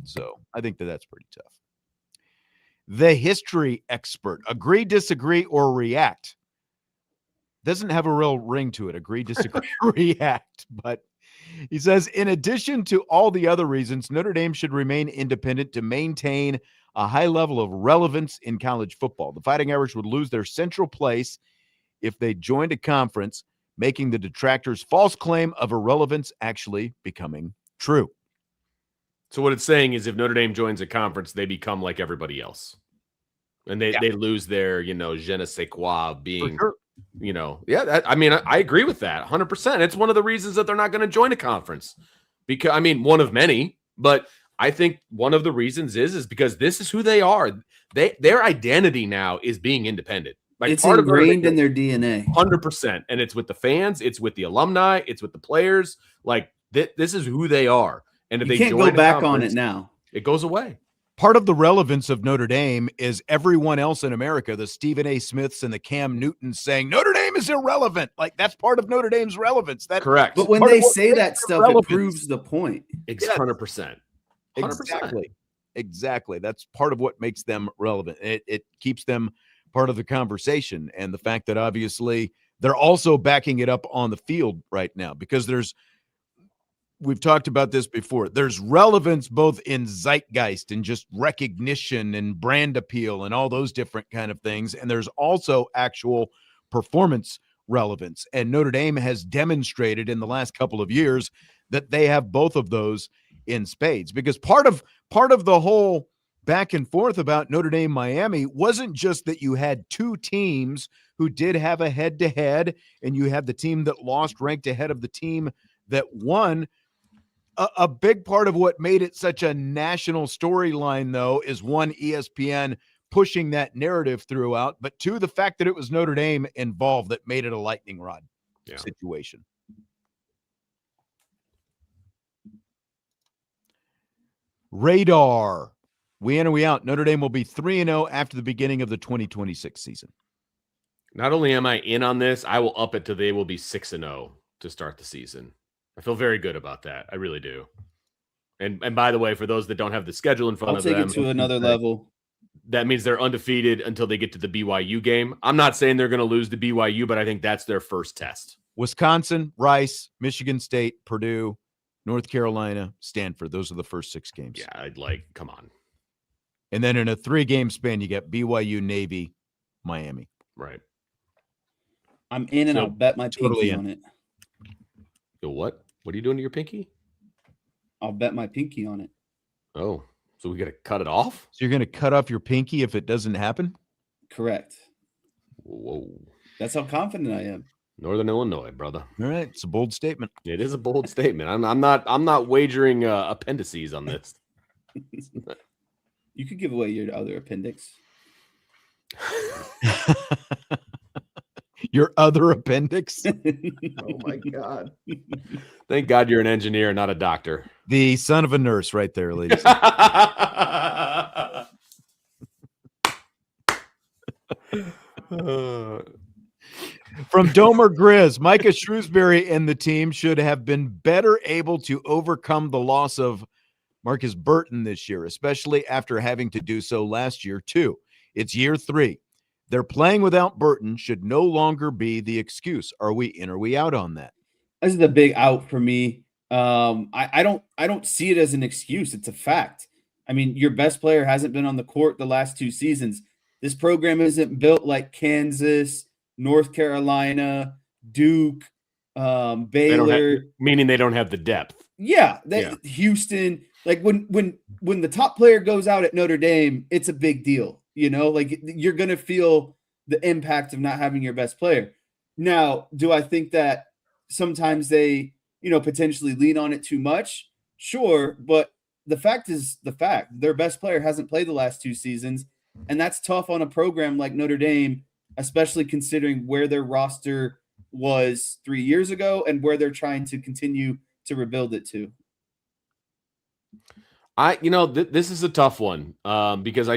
So I think that's pretty tough. The history expert: agree, disagree, or react. Doesn't have a real ring to it. Agree, disagree, react. But he says, in addition to all the other reasons, Notre Dame should remain independent to maintain a high level of relevance in college football. The Fighting Irish would lose their central place if they joined a conference, making the detractors' false claim of irrelevance actually becoming true. So what it's saying is if Notre Dame joins a conference, they become like everybody else. And they lose their, je ne sais quoi being, I agree with that 100%. It's one of the reasons that they're not going to join a conference because, one of many, but I think one of the reasons is because this is who they are. Their identity now is being independent. Like it's part ingrained in their DNA. 100%. And it's with the fans. It's with the alumni. It's with the players. Like this is who they are. And if you can't go back on it now. It goes away. Part of the relevance of Notre Dame is everyone else in America, the Stephen A. Smiths and the Cam Newtons saying Notre Dame is irrelevant. Like that's part of Notre Dame's relevance. That's correct. But when they say that stuff, relevance. It proves the point. It's 100%. 100%. Exactly. That's part of what makes them relevant. It keeps them part of the conversation. And the fact that obviously they're also backing it up on the field right now because we've talked about this before. There's relevance both in zeitgeist and just recognition and brand appeal and all those different kind of things. And there's also actual performance relevance. And Notre Dame has demonstrated in the last couple of years that they have both of those in spades, because part of the whole back and forth about Notre Dame Miami wasn't just that you had 2 teams who did have a head-to-head and you had the team that lost ranked ahead of the team that won. A big part of what made it such a national storyline, though, is 1, ESPN pushing that narrative throughout, but 2, the fact that it was Notre Dame involved that made it a lightning rod situation. Radar. We in or we out? Notre Dame will be 3-0 after the beginning of the 2026 season. Not only am I in on this, I will up it to they will be 6-0 to start the season. I feel very good about that. I really do. And by the way, for those that don't have the schedule in front of them, I'll take it to another level. That means they're undefeated until they get to the BYU game. I'm not saying they're going to lose to BYU, but I think that's their first test. Wisconsin, Rice, Michigan State, Purdue, North Carolina, Stanford. Those are the first 6 games. Yeah, come on. And then in a 3-game span, you get BYU, Navy, Miami. Right. I'm in and I'll bet my pinky on it. What? What are you doing to your pinky? I'll bet my pinky on it. Oh, so we got to cut it off? So you're going to cut off your pinky if it doesn't happen? Correct. Whoa. That's how confident I am. Northern Illinois, brother. All right. It's a bold statement. It is a bold statement. I'm not wagering appendices on this. You could give away your other appendix. Your other appendix? Oh my God. Thank God you're an engineer, not a doctor. The son of a nurse right there, ladies. From Domer Grizz, Micah Shrewsbury and the team should have been better able to overcome the loss of Marcus Burton this year, especially after having to do so last year too. It's year 3. They're playing without Burton should no longer be the excuse. Are we in or we out on that? This is the big out for me. I don't see it as an excuse. It's a fact. I mean, your best player hasn't been on the court the last 2 seasons. This program isn't built like Kansas, North Carolina, Duke, Baylor. Meaning they don't have the depth. Yeah, Houston. Like when the top player goes out at Notre Dame, it's a big deal. Like you're gonna feel the impact of not having your best player. Now, do I think that sometimes they, potentially lean on it too much? Sure, but the fact is the fact. Their best player hasn't played the last 2 seasons, and that's tough on a program like Notre Dame, especially considering where their roster was 3 years ago and where they're trying to continue to rebuild it to. This is a tough one because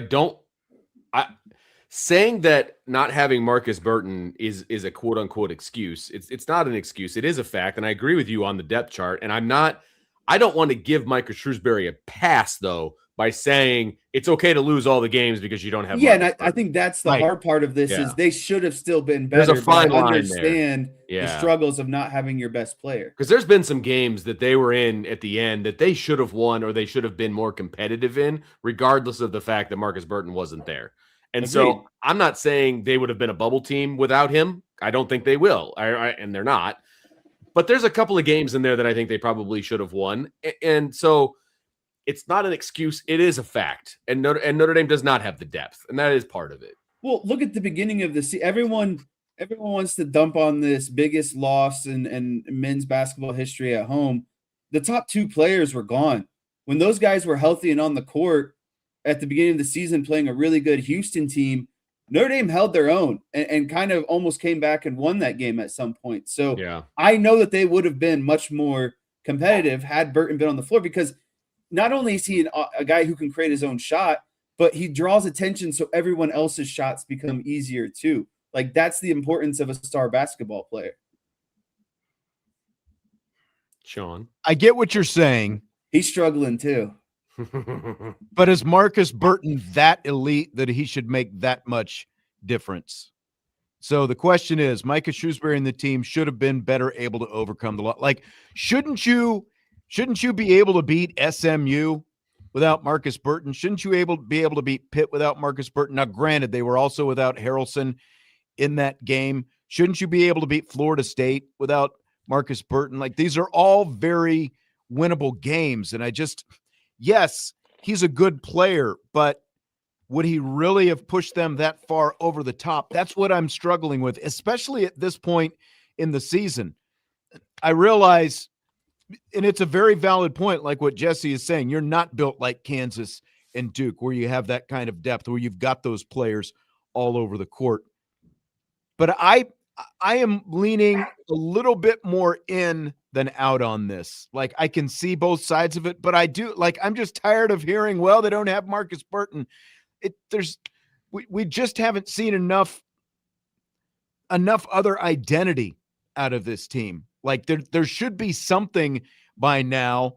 saying that not having Marcus Burton is a quote unquote excuse. It's not an excuse. It is a fact. And I agree with you on the depth chart. And I don't want to give Micah Shrewsbury a pass though, by saying it's okay to lose all the games because you don't have. Yeah. And I think that's the hard part of this is they should have still been better. There's a fine line understand the struggles of not having your best player. Because there's been some games that they were in at the end that they should have won or they should have been more competitive in, regardless of the fact that Marcus Burton wasn't there. And Agreed. So I'm not saying they would have been a bubble team without him. I don't think they will, and they're not. But there's a couple of games in there that I think they probably should have won. And so it's not an excuse. It is a fact. And Notre Dame does not have the depth, and that is part of it. Well, look at the beginning of the season. Everyone wants to dump on this biggest loss in men's basketball history at home. The top 2 players were gone. When those guys were healthy and on the court at the beginning of the season playing a really good Houston team, Notre Dame held their own and kind of almost came back and won that game at some point. So I know that they would have been much more competitive had Burton been on the floor, because not only is he a guy who can create his own shot, but he draws attention so everyone else's shots become easier too. Like that's the importance of a star basketball player. Sean, I get what you're saying. He's struggling too. But is Marcus Burton that elite that he should make that much difference? So the question is, Micah Shrewsbury and the team should have been better able to overcome the lot. Like, shouldn't you be able to beat SMU without Marcus Burton? Shouldn't you be able to beat Pitt without Marcus Burton? Now, granted, they were also without Harrelson in that game. Shouldn't you be able to beat Florida State without Marcus Burton? Like, these are all very winnable games. And yes, he's a good player, but would he really have pushed them that far over the top? That's what I'm struggling with, especially at this point in the season. I realize, and it's a very valid point, like what Jesse is saying, you're not built like Kansas and Duke, where you have that kind of depth, where you've got those players all over the court. But I am leaning a little bit more in than out on this. Like, I can see both sides of it, but I'm just tired of hearing, well, they don't have Marcus Burton. We just haven't seen enough other identity out of this team. Like there should be something by now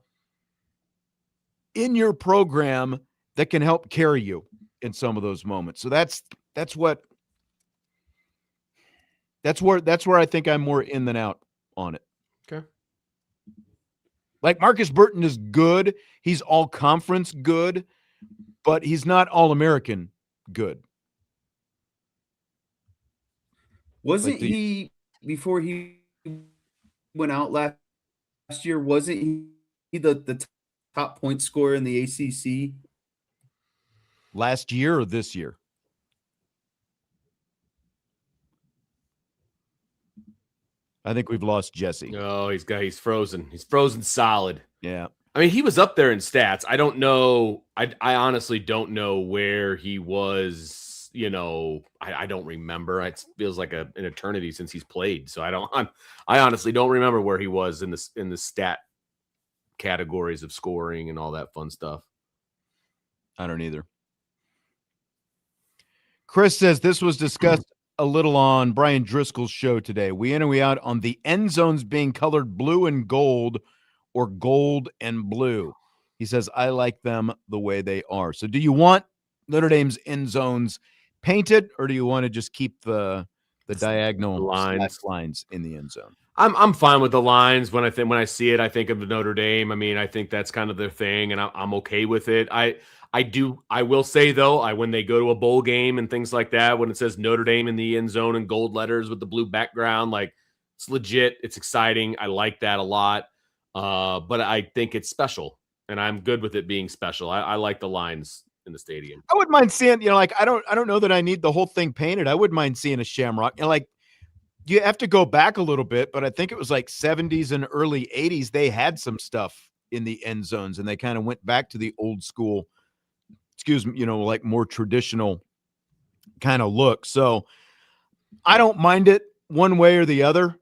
in your program that can help carry you in some of those moments. So that's where I think I'm more in than out on it. Okay. Like, Marcus Burton is good. He's all conference good, but he's not all American good. Wasn't he, before he went out last year, wasn't he the top point scorer in the ACC? Last year or this year? I think we've lost Jesse. Oh, he's frozen. He's frozen solid. Yeah. I mean, he was up there in stats. I don't know. I honestly don't know where he was. I don't remember. It feels like an eternity since he's played. So I honestly don't remember where he was in the stat categories of scoring and all that fun stuff. I don't either. Chris says this was discussed a little on Brian Driscoll's show today. We in and we out on the end zones being colored blue and gold or gold and blue. He says, I like them the way they are. So do you want Notre Dame's end zones painted, or do you want to just keep the diagonal lines in the end zone? I'm fine with the lines. When I see it, I think of Notre Dame. I mean, I think that's kind of their thing, and I'm okay with it. I will say though, when they go to a bowl game and things like that, when it says Notre Dame in the end zone in gold letters with the blue background, like it's legit. It's exciting. I like that a lot. But I think it's special, and I'm good with it being special. I like the lines in the stadium. I wouldn't mind seeing, like I don't know that I need the whole thing painted. I wouldn't mind seeing a shamrock. And like you have to go back a little bit, but I think it was like 70s and early 80s. They had some stuff in the end zones, and they kind of went back to the old school, like more traditional kind of look. So I don't mind it one way or the other.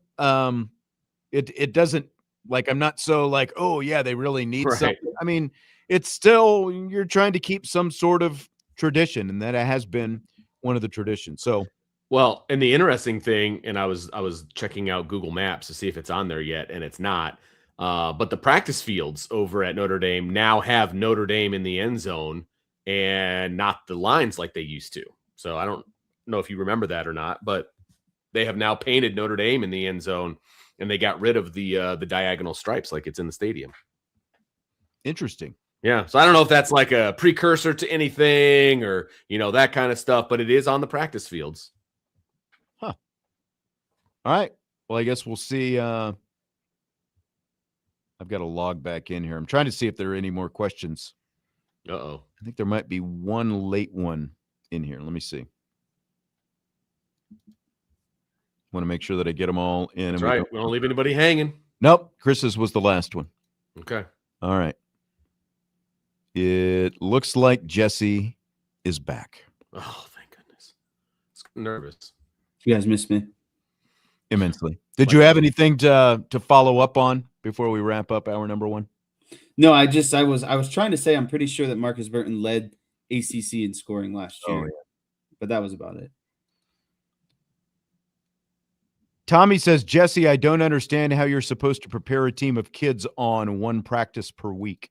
It doesn't, like, I'm not so like, oh yeah, they really need Right. something. I mean, it's still, you're trying to keep some sort of tradition, and that has been one of the traditions. So, well, and the interesting thing, and I was checking out Google Maps to see if it's on there yet, and it's not. But the practice fields over at Notre Dame now have Notre Dame in the end zone and not the lines like they used to. So I don't know if you remember that or not, but they have now painted Notre Dame in the end zone, and they got rid of the diagonal stripes like it's in the stadium. interesting. Yeah. So I don't know if that's like a precursor to anything or, that kind of stuff, but it is on the practice fields. Huh. All right. Well, I guess we'll see. I've got to log back in here. I'm trying to see if there are any more questions. Uh-oh. I think there might be one late one in here. Let me see. Want to make sure that I get them all in. That's and right. We don't leave anybody hanging. Nope. Chris's was the last one. Okay. All right. It looks like Jesse is back. Oh, thank goodness. I'm nervous. You guys missed me immensely. Did you have anything to follow up on before we wrap up hour number one? No, I was trying to say I'm pretty sure that Marcus Burton led ACC in scoring last year, but that was about it. Tommy says, Jesse, I don't understand how you're supposed to prepare a team of kids on one practice per week.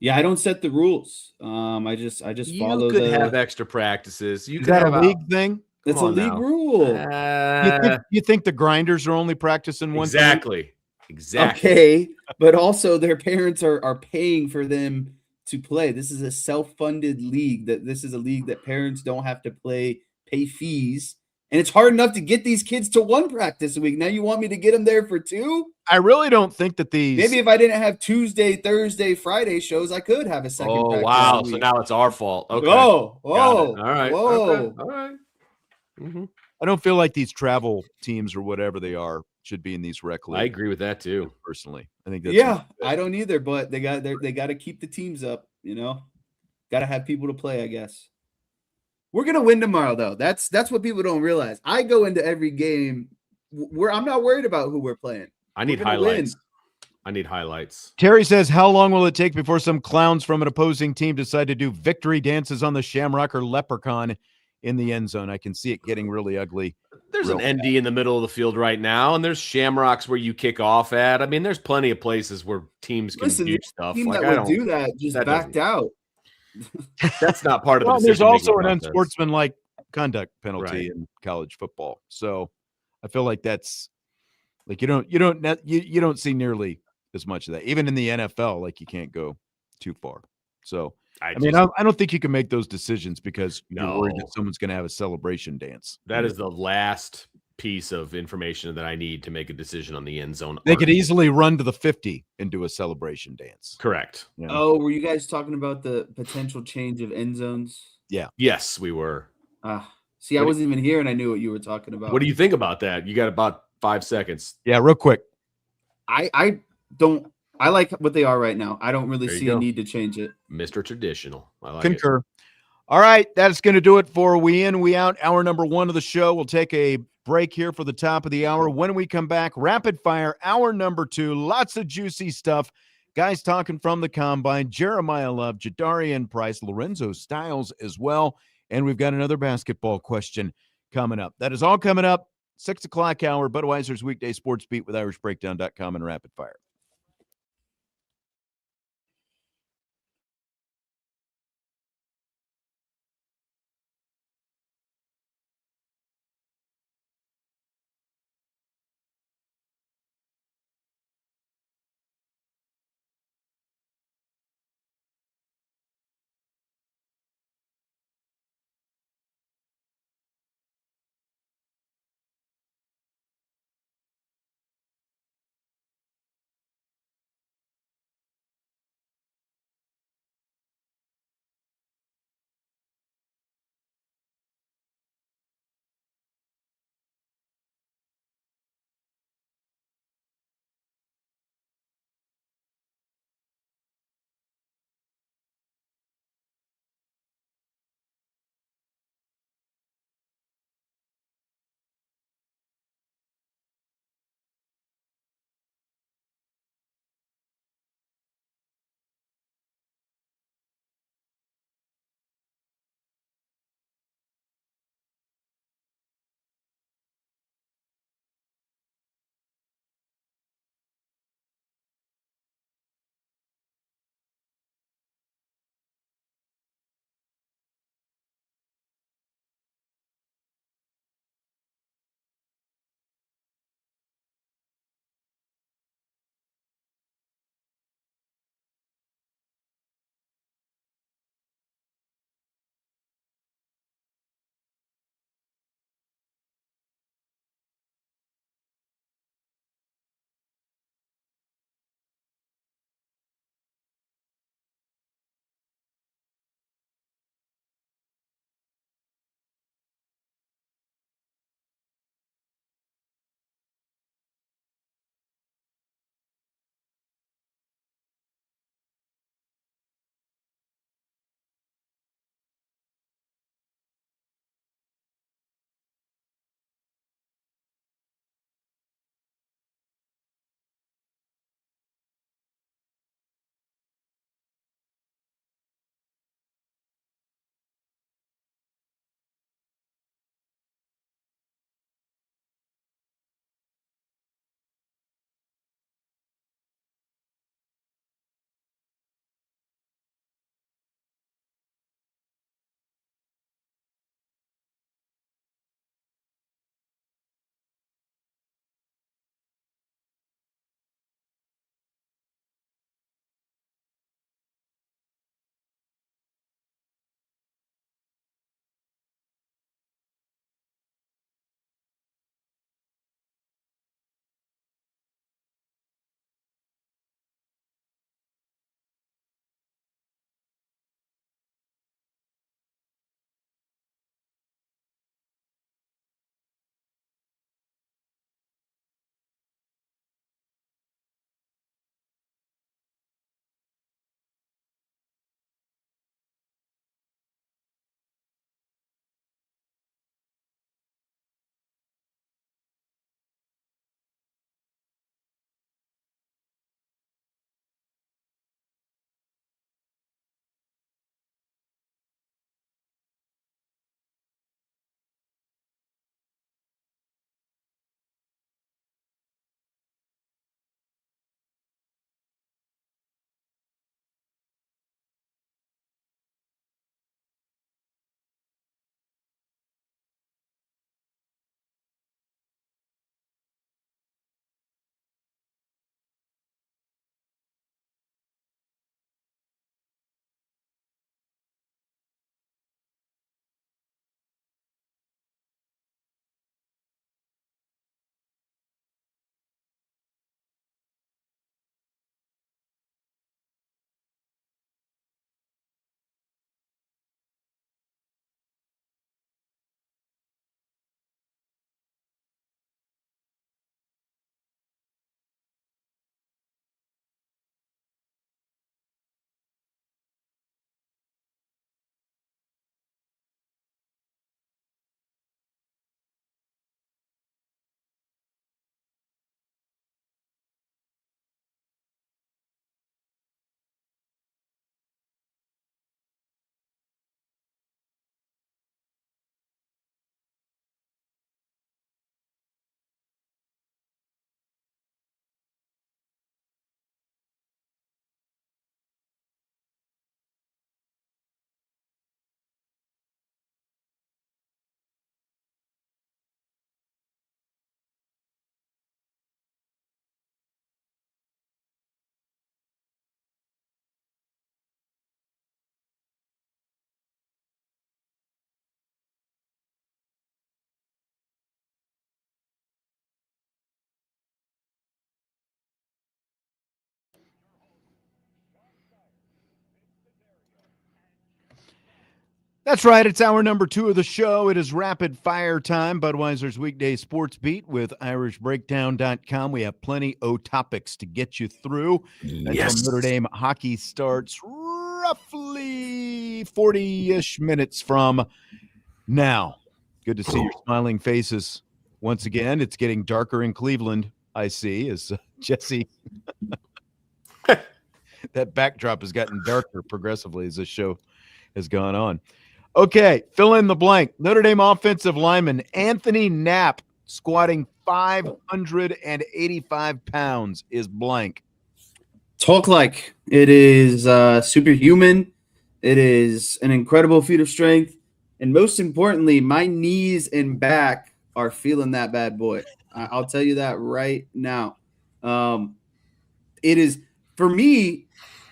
Yeah, I don't set the rules. I just follow. You could have extra practices. Is that a league thing? It's a league rule. You think the grinders are only practicing once? Exactly. Okay, but also their parents are paying for them to play. This is a self-funded league. This is a league that parents don't have to pay fees. And it's hard enough to get these kids to one practice a week. Now you want me to get them there for two? I really don't think that these. Maybe if I didn't have Tuesday, Thursday, Friday shows, I could have a second. Oh, wow. So now it's our fault. Okay. All right. Whoa. Okay. All right. Mm-hmm. I don't feel like these travel teams or whatever they are should be in these rec leagues. I agree with that too. Personally, I think that's I don't either. But they got to keep the teams up. Got to have people to play. I guess. We're gonna win tomorrow, though. That's what people don't realize. I go into every game where I'm not worried about who we're playing. I need highlights. I need highlights. Terry says, how long will it take before some clowns from an opposing team decide to do victory dances on the Shamrock or Leprechaun in the end zone? I can see it getting really ugly. There's an ND in the middle of the field right now, and there's Shamrocks where you kick off at. I mean, there's plenty of places where teams can do stuff. Team that would do that just backed out. That's not part of the there's also an unsportsmanlike conduct penalty Right. in college football. So I feel like that's like you don't see nearly as much of that. Even in the NFL, like you can't go too far. So I don't think you can make those decisions because you're worried that someone's going to have a celebration dance. That is the last piece of information that I need to make a decision on the end zone. They could easily run to the 50 and do a celebration dance. Correct. Yeah. Oh, were you guys talking about the potential change of end zones? Yeah. Yes, we were. See, I wasn't even here and I knew what you were talking about. What do you think about that? You got about 5 seconds. Yeah, real quick. I like what they are right now. I don't really see a need to change it. Mr. Traditional. I like Concur. All right, that's going to do it for We In, We Out, hour number one of the show. We'll take a break here for the top of the hour. When we come back, rapid fire, hour number two, lots of juicy stuff. Guys talking from the combine, Jeremiyah Love, Jadarian Price, Lorenzo Styles as well. And we've got another basketball question coming up. That is all coming up, 6 o'clock hour, Budweiser's weekday sports beat with IrishBreakdown.com and rapid fire. That's right. It's hour number 2 of the show. It is rapid fire time. Budweiser's weekday sports beat with IrishBreakdown.com. We have plenty of topics to get you through until Notre Dame hockey starts roughly 40-ish minutes from now. Good to see your smiling faces once again. It's getting darker in Cleveland, I see, as Jesse. That backdrop has gotten darker progressively as this show has gone on. Okay, fill in the blank. Notre Dame offensive lineman Anthony Knapp, squatting 585 pounds, is blank. Talk like it is superhuman. It is an incredible feat of strength. And most importantly, my knees and back are feeling that bad boy. I'll tell you that right now. It is, for me,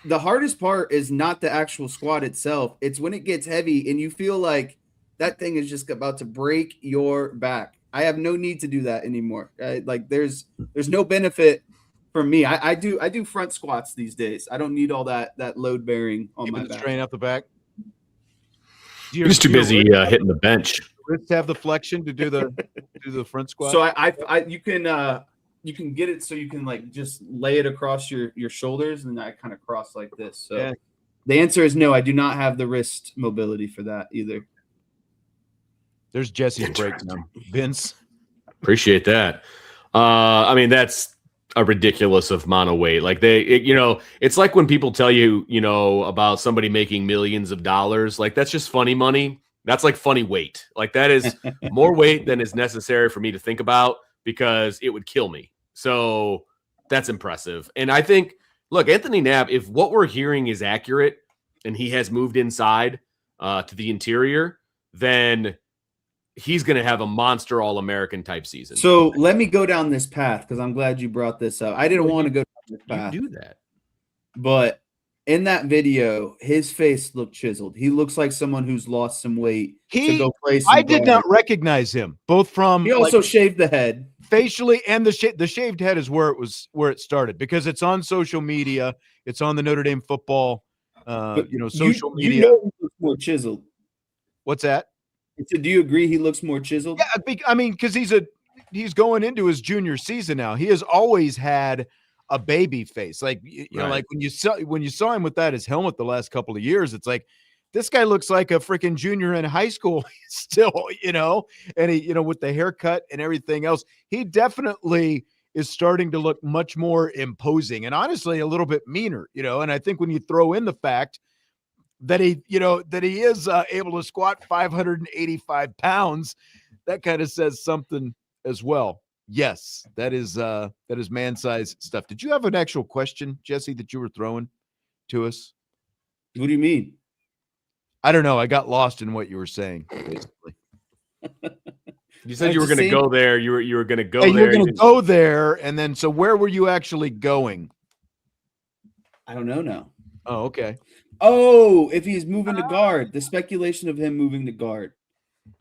the hardest part is not the actual squat itself. It's when it gets heavy and you feel like that thing is just about to break your back. I have no need to do that anymore. Like there's no benefit for me. I do front squats these days. I don't need all that load bearing on my back. Strain out the back. You're just too busy hitting the bench. Wrists have the flexion to do the front squat. So you can get it so you can like just lay it across your shoulders, and I kind of cross like this. So yeah. The answer is no. I do not have the wrist mobility for that either. There's Jesse's breakdown. Vince, appreciate that. I mean, that's a ridiculous amount of weight. Like it's like when people tell you, about somebody making millions of dollars. Like that's just funny money. That's like funny weight. Like that is more weight than is necessary for me to think about because it would kill me. So that's impressive. And I think, look, Anthony Knapp, if what we're hearing is accurate and he has moved inside to the interior, then he's going to have a monster All-American type season. So let me go down this path because I'm glad you brought this up. I didn't want to go down this path. You do that. But in that video, his face looked chiseled. He looks like someone who's lost some weight to go play some I did not recognize him, both from. He also shaved the head. Facially, and the shaved head is where it started because it's on social media. It's on the Notre Dame football, social media. He looks more chiseled. What's that? So do you agree he looks more chiseled? Yeah, I mean, because he's going into his junior season now. He has always had a baby face, like like when you saw him without his helmet the last couple of years, it's like this guy looks like a freaking junior in high school still, and he, with the haircut and everything else, he definitely is starting to look much more imposing and honestly a little bit meaner, and I think when you throw in the fact that he is able to squat 585 pounds, that kind of says something as well. Yes, that is man-size stuff. Did you have an actual question, Jesse, that you were throwing to us? What do you mean? I don't know. I got lost in what you were saying, basically. You said you were going to go there. You were going to go there. You were going to go there, and then so where were you actually going? I don't know now. Oh, okay. Oh, if he's moving to guard, the speculation of him moving to guard,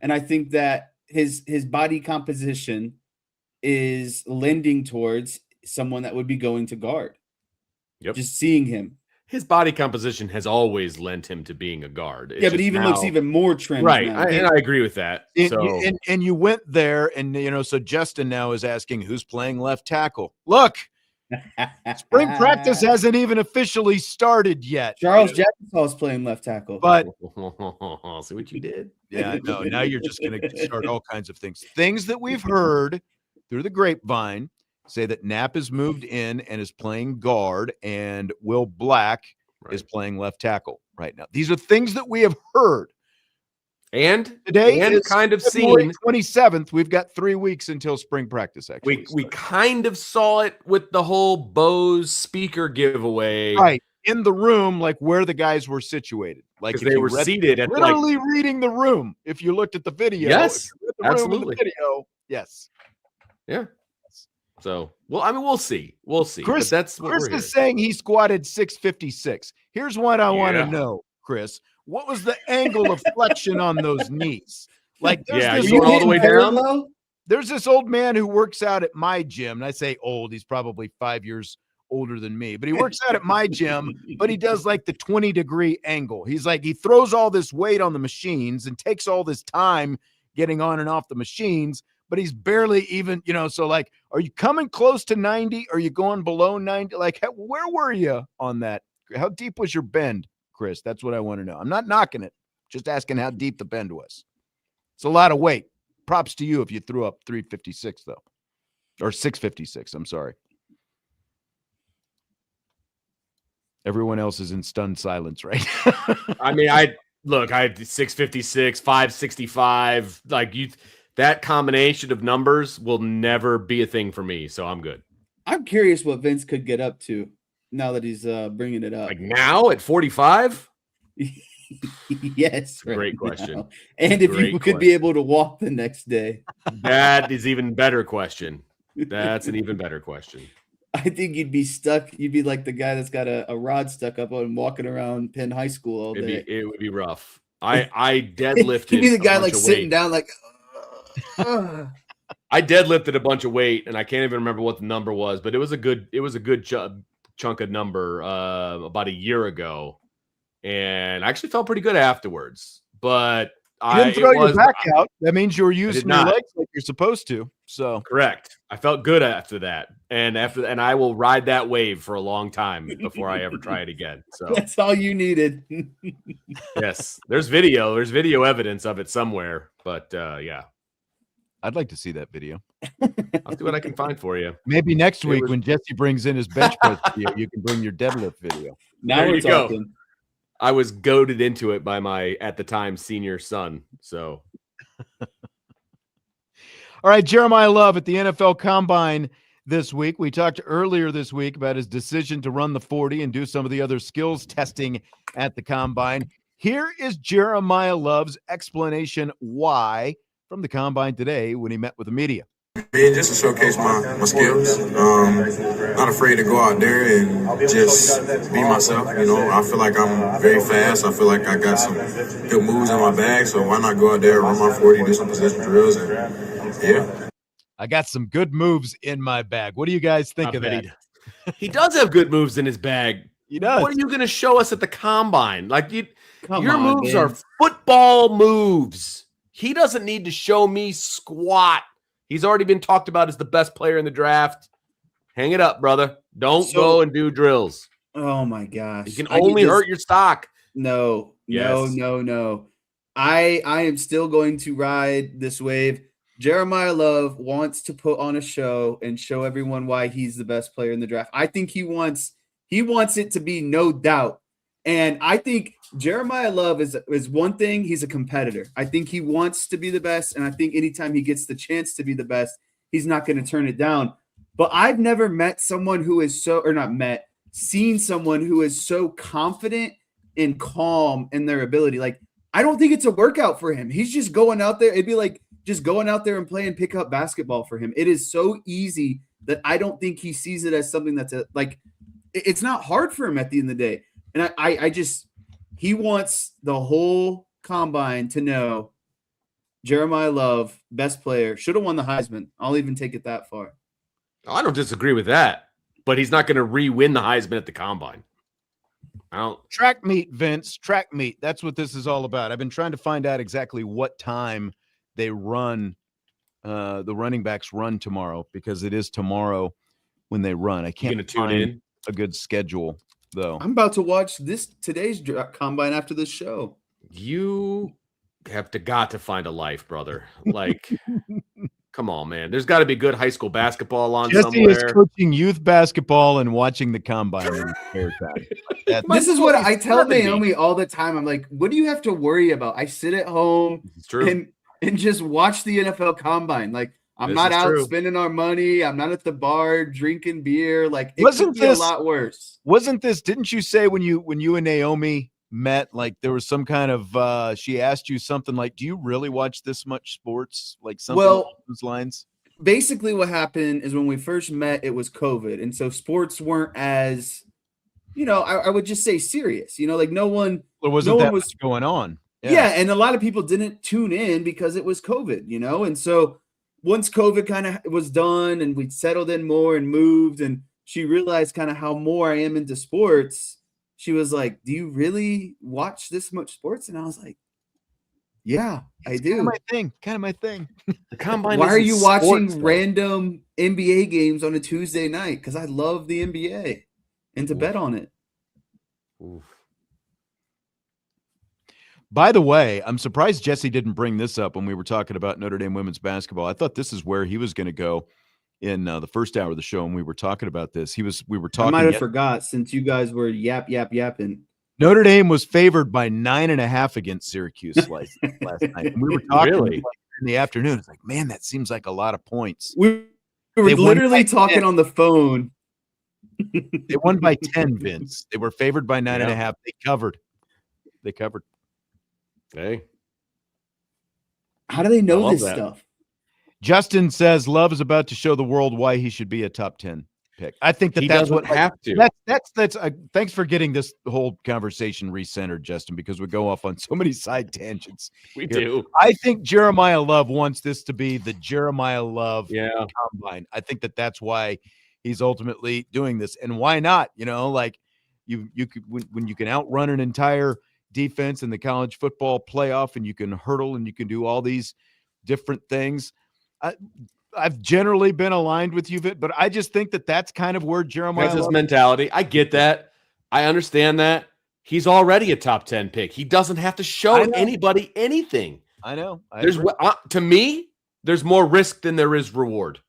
and I think that his body composition is lending towards someone that would be going to guard. Yep. Just seeing him. His body composition has always lent him to being a guard. But he looks even more trimmed. Right. And I agree with that. And you went there, and so Justin now is asking who's playing left tackle. Look, spring practice hasn't even officially started yet. Charles Jagusah is playing left tackle. But see what you did? Yeah, no, now you're just going to start all kinds of things. Things that we've heard through the grapevine say that Knapp has moved in and is playing guard, and Will Black is playing left tackle right now. These are things that we have heard. And today is kind of February 27th. We've got 3 weeks until spring practice. Actually, we kind of saw it with the whole Bose speaker giveaway, right in the room, like where the guys were situated, like they were seated at literally reading the room. If you looked at the video, yes, absolutely, video, yes, yeah. So, well, I mean, we'll see. We'll see. Chris, that's what Chris is saying he squatted 656. Here's what I want to know, Chris. What was the angle of flexion on those knees? Like, there's you all the way down. There's this old man who works out at my gym, and I say old. He's probably 5 years older than me, but he works out at my gym, but he does like the 20-degree angle. He's like, he throws all this weight on the machines and takes all this time getting on and off the machines, but he's barely even, so like, are you coming close to 90? Are you going below 90? Like, where were you on that? How deep was your bend, Chris? That's what I want to know. I'm not knocking it, just asking how deep the bend was. It's a lot of weight. Props to you if you threw up 356 though, or 656. I'm sorry. Everyone else is in stunned silence, right? I mean, I had 656, 565. Like that combination of numbers will never be a thing for me. So I'm good. I'm curious what Vince could get up to now that he's bringing it up. Like now at 45? Yes. Great question. Now. And if you could be able to walk the next day. That is even better question. That's an even better question. I think you'd be stuck. You'd be like the guy that's got a rod stuck up on walking around Penn High School all day. It would be rough. I deadlifted. You'd be the guy like sitting down like. I deadlifted a bunch of weight, and I can't even remember what the number was, but it was a good chunk of number about a year ago, and I actually felt pretty good afterwards. But you didn't throw your back out. That means you were using your legs like you're supposed to. So correct. I felt good after that, and I will ride that wave for a long time before I ever try it again. So that's all you needed. Yes, there's video evidence of it somewhere, but yeah. I'd like to see that video. I'll see what I can find for you. Maybe next week when Jesse brings in his bench press video, you can bring your deadlift video. Now we're talking. I was goaded into it by my, at the time, senior son. So, all right, Jeremiyah Love at the NFL Combine this week. We talked earlier this week about his decision to run the 40 and do some of the other skills testing at the Combine. Here is Jeremiyah Love's explanation why from the Combine today when he met with the media. Just to showcase my skills. Not afraid to go out there and just be myself. I feel like I'm very fast. I feel like I got some good moves in my bag. So why not go out there, run my 40, do some position drills, and yeah. I got some good moves in my bag. What do you guys think of that? He does have good moves in his bag. He does. What are you going to show us at the Combine? Like your moves man. Are football moves. He doesn't need to show me squat. He's already been talked about as the best player in the draft. Hang it up, brother. Don't go and do drills. Oh, my gosh. You can only hurt your stock. No. I am still going to ride this wave. Jeremiyah Love wants to put on a show and show everyone why he's the best player in the draft. I think he wants it to be no doubt. And I think Jeremiyah Love is one thing. He's a competitor. I think he wants to be the best. And I think anytime he gets the chance to be the best, he's not going to turn it down. But I've never met someone who is seen someone who is so confident and calm in their ability. Like, I don't think it's a workout for him. He's just going out there. It'd be like just going out there and playing pickup basketball for him. It is so easy that I don't think he sees it as something that's it's not hard for him at the end of the day. And he wants the whole Combine to know Jeremiyah Love, best player, should have won the Heisman. I'll even take it that far. I don't disagree with that, but he's not going to re-win the Heisman at the Combine. Track meet, Vince. Track meet. That's what this is all about. I've been trying to find out exactly what time they run, the running backs run tomorrow, because it is tomorrow when they run. I can't find a good schedule, though. I'm about to watch today's Combine after this show. You have got to find a life, brother. Like, come on, man. There's got to be good high school basketball on Jesse somewhere. Is coaching youth basketball and watching the Combine in his spare time. This is what I tell Naomi all the time. I'm like, what do you have to worry about? I sit at home and just watch the NFL Combine. Like, I'm not out spending our money. I'm not at the bar drinking beer. Like, it could be a lot worse. Didn't you say when you and Naomi met, like there was some kind of she asked you something like, do you really watch this much sports? Like something along those lines? Basically what happened is when we first met, it was COVID. And so sports weren't as, I would just say serious, like no one was going on. Yeah. And a lot of people didn't tune in because it was COVID, and so once COVID kind of was done and we settled in more and moved and she realized kind of how more I am into sports. She was like, "Do you really watch this much sports?" And I was like, "Yeah, I do." Kind of my thing. The combine. Why are you watching sports, random NBA games on a Tuesday night? Because I love the NBA and to bet on it. Oof. By the way, I'm surprised Jesse didn't bring this up when we were talking about Notre Dame women's basketball. I thought this is where he was going to go in the first hour of the show, and we were talking about this. We were talking. I might have forgot since you guys were yapping. Notre Dame was favored by 9.5 against Syracuse last night. And we were talking Really? in the afternoon. It's like, man, that seems like a lot of points. We were They won literally by talking 10. on the phone. They won by 10, Vince. They were favored by 9.5. They covered. Hey, How do they I know love this that. stuff? Justin says Love is about to show the world why he should be a top 10 pick. I think he that's doesn't what have to. that's thanks for getting this whole conversation recentered, Justin, because we go off on so many side tangents. We here. do. I think Jeremiyah Love wants this to be the Jeremiyah Love Yeah. combine. I think that's why he's ultimately doing this. And why not? Like you could when you can outrun an entire defense in the college football playoff, and you can hurdle and you can do all these different things. I've generally been aligned with you, Vit, but I just think that's kind of where Jeremiyah That's his mentality. I get that. I understand that. He's already a top 10 pick. He doesn't have to show anybody anything. I know. To me, there's more risk than there is reward.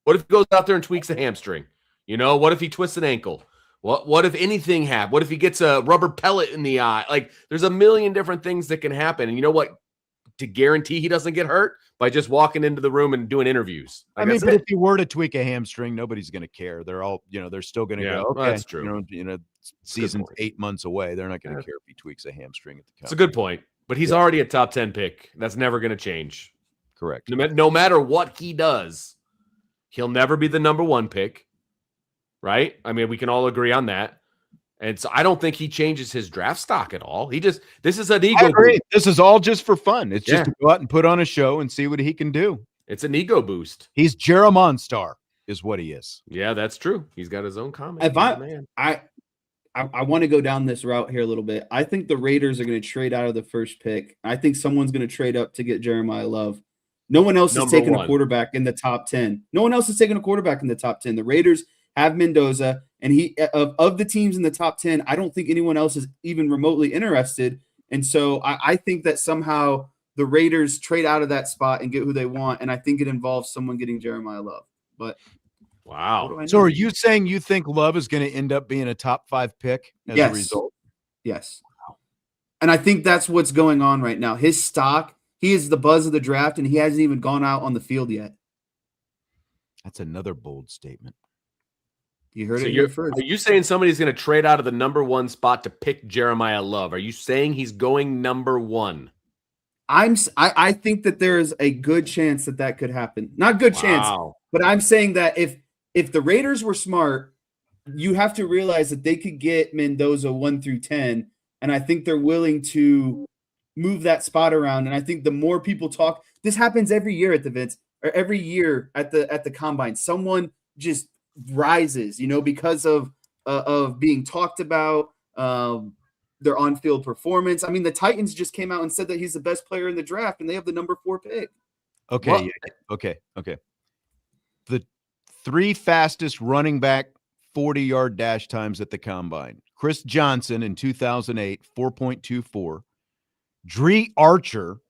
What if he goes out there and tweaks a hamstring? What if he twists an ankle? What if anything happens? What if he gets a rubber pellet in the eye? Like, there's a million different things that can happen. And you know what? To guarantee he doesn't get hurt by just walking into the room and doing interviews. But if he were to tweak a hamstring, nobody's going to care. They're all, they're still going to go, okay, that's true. Season's 8 months away. They're not going to care if he tweaks a hamstring at the It's a good point. But he's already a top 10 pick. That's never going to change. Correct. No matter what he does, he'll never be the number 1 pick. Right? We can all agree on that. And so I don't think he changes his draft stock at all. This is an ego boost. This is all just for fun. It's just to go out and put on a show and see what he can do. It's an ego boost. He's Jeremiah Star is what he is. Yeah, that's true. He's got his own comment. If I want to go down this route here a little bit. I think the Raiders are going to trade out of the first pick. I think someone's going to trade up to get Jeremiyah Love. No one else is taking a quarterback in the top 10. No one else is taking a quarterback in the top 10. The Raiders have Mendoza, and he of the teams in the top 10, I don't think anyone else is even remotely interested. And so I think that somehow the Raiders trade out of that spot and get who they want, and I think it involves someone getting Jeremiyah Love. But wow. So are you saying you think Love is going to end up being a top 5 pick as a result? Yes. Wow. And I think that's what's going on right now. His stock, he is the buzz of the draft, and he hasn't even gone out on the field yet. That's another bold statement. You heard it here first. Are you saying somebody's going to trade out of the number 1 spot to pick Jeremiyah Love? Are you saying he's going number 1? I think that there is a good chance that could happen. Not good chance, but I'm saying that if the Raiders were smart, you have to realize that they could get Mendoza 1 through 10, and I think they're willing to move that spot around. And I think the more people talk, this happens every year at the Vince, or every year at the combine. Someone just rises, because of being talked about, their on-field performance. The Titans just came out and said that he's the best player in the draft, and they have the number 4 pick. Okay. Okay. The 3 fastest running back 40-yard dash times at the combine. Chris Johnson in 2008, 4.24. Dree Archer,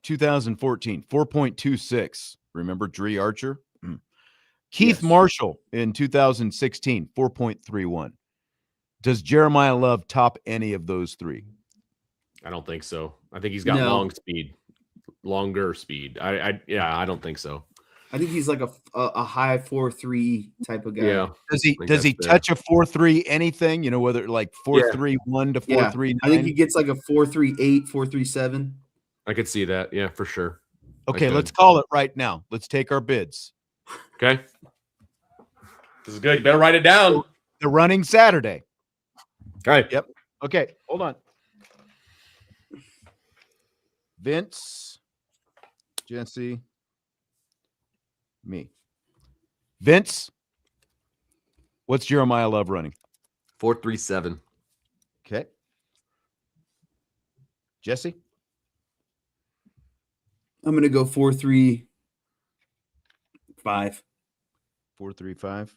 2014, 4.26. Remember Dree Archer? Keith Marshall in 2016, 4.31. Does Jeremiyah Love top any of those 3? I don't think so. I think he's got longer speed. I don't think so. I think he's like a high 4.3 type of guy. Yeah. Does he touch a 4.3 anything? Whether like 4.31 to 4.39? I think he gets like a 4.38, 4.37. I could see that. Yeah, for sure. Okay, let's call it right now. Let's take our bids. Okay. This is good. You better write it down. They're running Saturday. All right. Yep. Okay, hold on. Vince, Jesse, me. Vince, What's Jeremiyah Love running? 4.37. Okay. Jesse? I'm going to go 4.35. 4.35.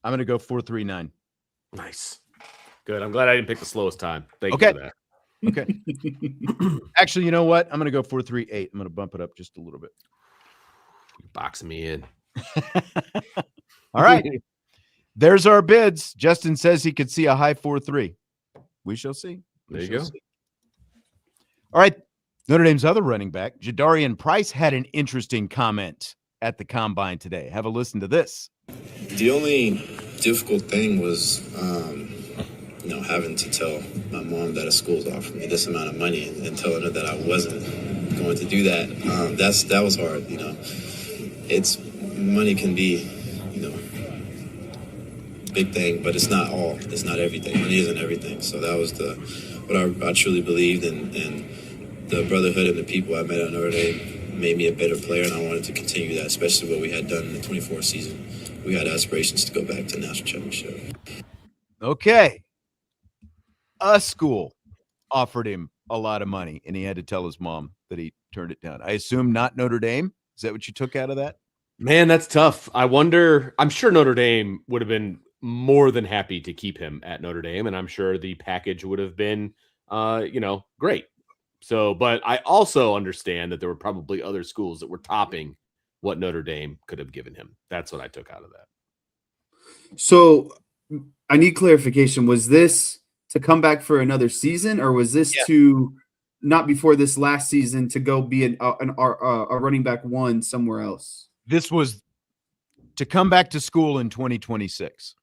I'm going to go 4.39. Nice. Good. I'm glad I didn't pick the slowest time. Thank Okay. you for that. Okay. Actually, you know what? I'm going to go 4.38. I'm going to bump it up just a little bit. You're boxing me in. All right. There's our bids. Justin says he could see a high 4.3. We shall see. There you go. See. All right. Notre Dame's other running back, Jadarian Price, had an interesting comment at the combine today. Have a listen to this. The only difficult thing was, having to tell my mom that a school's offered me this amount of money and telling her that I wasn't going to do that. That was hard. It's money can be, big thing, but it's not all. It's not everything. Money isn't everything. So that was what I truly believed in, and the brotherhood and the people I met at Notre Dame made me a better player, and I wanted to continue that, especially what we had done in the 24 season. We had aspirations to go back to the national championship. Okay. A school offered him a lot of money, and he had to tell his mom that he turned it down. I assume not Notre Dame. Is that what you took out of that? Man, that's tough. I'm sure Notre Dame would have been more than happy to keep him at Notre Dame, and I'm sure the package would have been, great. So, but I also understand that there were probably other schools that were topping what Notre Dame could have given him. That's what I took out of that. So I need clarification. Was this to come back for another season, or was this to not before this last season to go be a running back one somewhere else? This was to come back to school in 2026.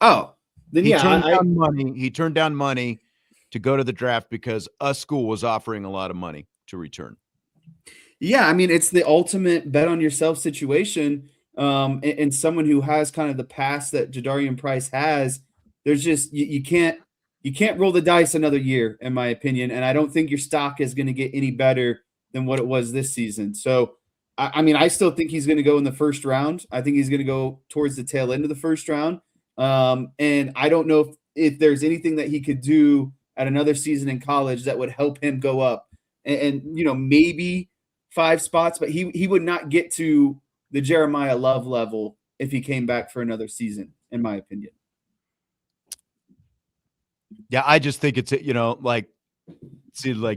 Oh, then he turned down money. He turned down money to go to the draft because a school was offering a lot of money to return. Yeah, I mean, it's the ultimate bet on yourself situation. And someone who has kind of the past that Jadarian Price has, there's just you can't roll the dice another year, in my opinion. And I don't think your stock is going to get any better than what it was this season. So, I mean, I still think he's going to go in the first round. I think he's going to go towards the tail end of the first round. And I don't know if there's anything that he could do at another season in college that would help him go up and maybe 5 spots, but he would not get to the Jeremiyah Love level if he came back for another season, in my opinion. Yeah, I just think it's, like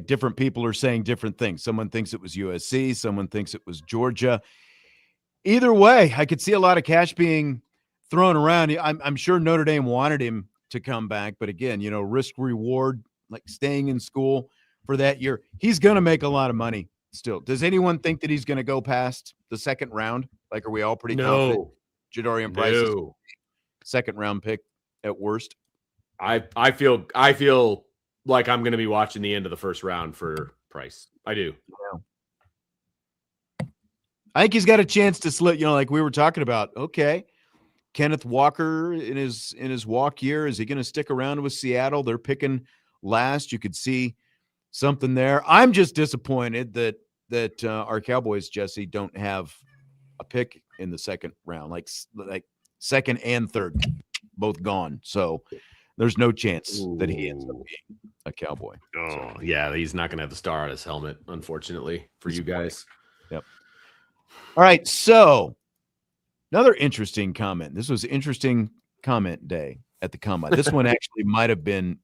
different people are saying different things. Someone thinks it was USC. Someone thinks it was Georgia. Either way, I could see a lot of cash being thrown around. I'm sure Notre Dame wanted him to come back, but again, risk reward, like staying in school for that year, he's going to make a lot of money still. Does anyone think that he's going to go past the second round? Like, are we all pretty confident Jadarian Price is second round pick at worst? I feel like I'm going to be watching the end of the first round for Price. I do. I think he's got a chance to slip, like we were talking about. Okay. Kenneth Walker in his walk year, is he going to stick around with Seattle? They're picking last. You could see something there. I'm just disappointed that our Cowboys, Jesse, don't have a pick in the second round, like second and third, both gone. So there's no chance that he ends up being a Cowboy. Oh, yeah, he's not going to have the star on his helmet, unfortunately, for you guys. Yep. All right, so another interesting comment. This was interesting comment day at the combine. This one actually might have been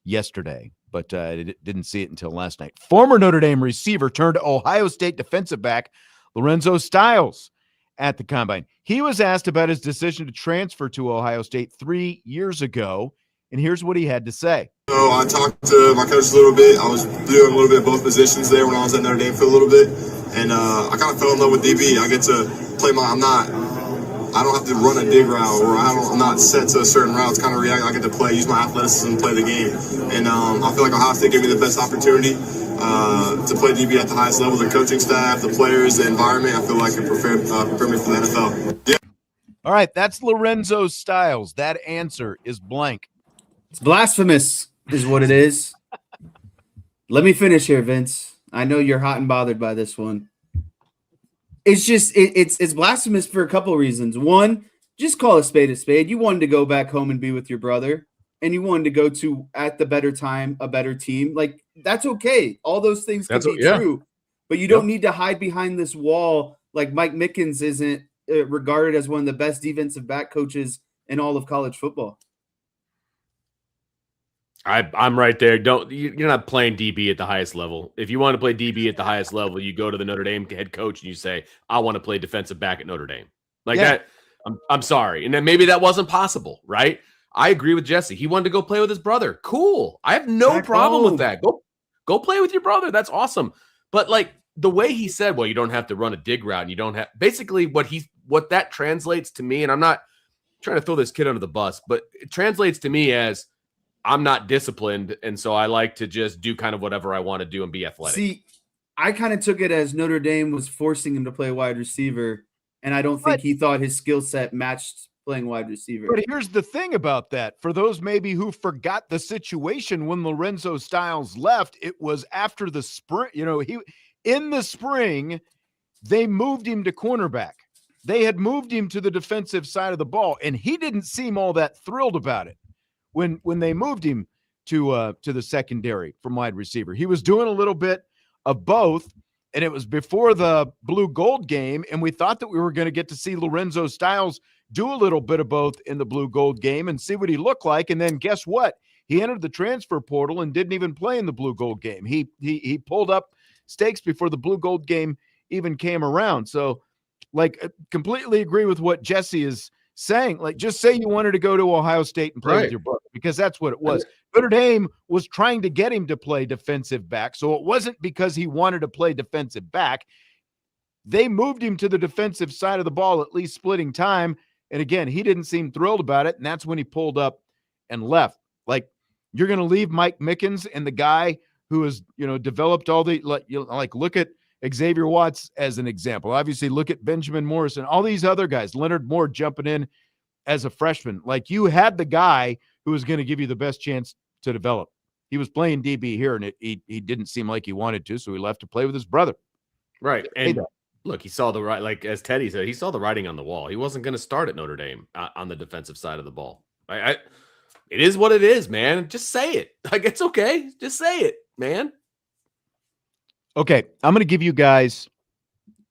yesterday, but I didn't see it until last night. Former Notre Dame receiver turned Ohio State defensive back Lorenzo Styles at the combine. He was asked about his decision to transfer to Ohio State 3 years ago, and here's what he had to say. So I talked to my coach a little bit. I was doing a little bit of both positions there when I was at Notre Dame for a little bit, and I kind of fell in love with DB. I get to play I don't have to run a dig route, or I'm not set to a certain route. It's kind of react. I get to play, use my athleticism, and play the game. And I feel like Ohio State gave me the best opportunity to play DB at the highest level. The coaching staff, the players, the environment. I feel like it prepared me for the NFL. Yeah. All right, that's Lorenzo Styles. That answer is blank. It's blasphemous, is what it is. Let me finish here, Vince. I know you're hot and bothered by this one. It's just it's blasphemous for a couple of reasons. One, just call a spade a spade. You wanted to go back home and be with your brother, and you wanted to go to, at the better time, a better team. Like, that's okay. All those things can be true, but you don't need to hide behind this wall. Like Mike Mickens isn't regarded as one of the best defensive back coaches in all of college football. I'm right there. You're not playing DB at the highest level. If you want to play DB at the highest level, you go to the Notre Dame head coach and you say, I want to play defensive back at Notre Dame. Like that. I'm sorry. And then maybe that wasn't possible, right? I agree with Jesse. He wanted to go play with his brother. Cool. I have no problem with that. Go play with your brother. That's awesome. But like the way he said, well, you don't have to run a dig route and you don't have basically what that translates to me. And I'm not trying to throw this kid under the bus, but it translates to me as I'm not disciplined. And so I like to just do kind of whatever I want to do and be athletic. See, I kind of took it as Notre Dame was forcing him to play wide receiver. And I don't think he thought his skill set matched playing wide receiver. But here's the thing about that. For those maybe who forgot the situation when Lorenzo Styles left, it was after the spring. In the spring, they moved him to cornerback. They had moved him to the defensive side of the ball, and he didn't seem all that thrilled about it when they moved him to the secondary from wide receiver. He was doing a little bit of both. And it was before the blue gold game, and we thought that we were going to get to see Lorenzo Styles do a little bit of both in the blue gold game and see what he looked like. And then guess what? He entered the transfer portal and didn't even play in the blue gold game. He pulled up stakes before the blue gold game even came around. So, like, completely agree with what Jesse is saying. Like, just say you wanted to go to Ohio State and play with your brother, because that's what it was. Notre Dame was trying to get him to play defensive back, so it wasn't because he wanted to play defensive back. They moved him to the defensive side of the ball, at least splitting time. And again, he didn't seem thrilled about it, and that's when he pulled up and left. Like, you're going to leave Mike Mickens and the guy who has, developed all the look at Xavier Watts as an example. Obviously, look at Benjamin Morrison, all these other guys, Leonard Moore jumping in as a freshman. Like, you had the guy who was going to give you the best chance to develop. He was playing DB here, and he didn't seem like he wanted to, so he left to play with his brother. Right. And look, he saw like as Teddy said, he saw the writing on the wall. He wasn't going to start at Notre Dame on the defensive side of the ball. It is what it is, man. Just say it. Like, it's okay. Just say it, man. Okay, I'm going to give you guys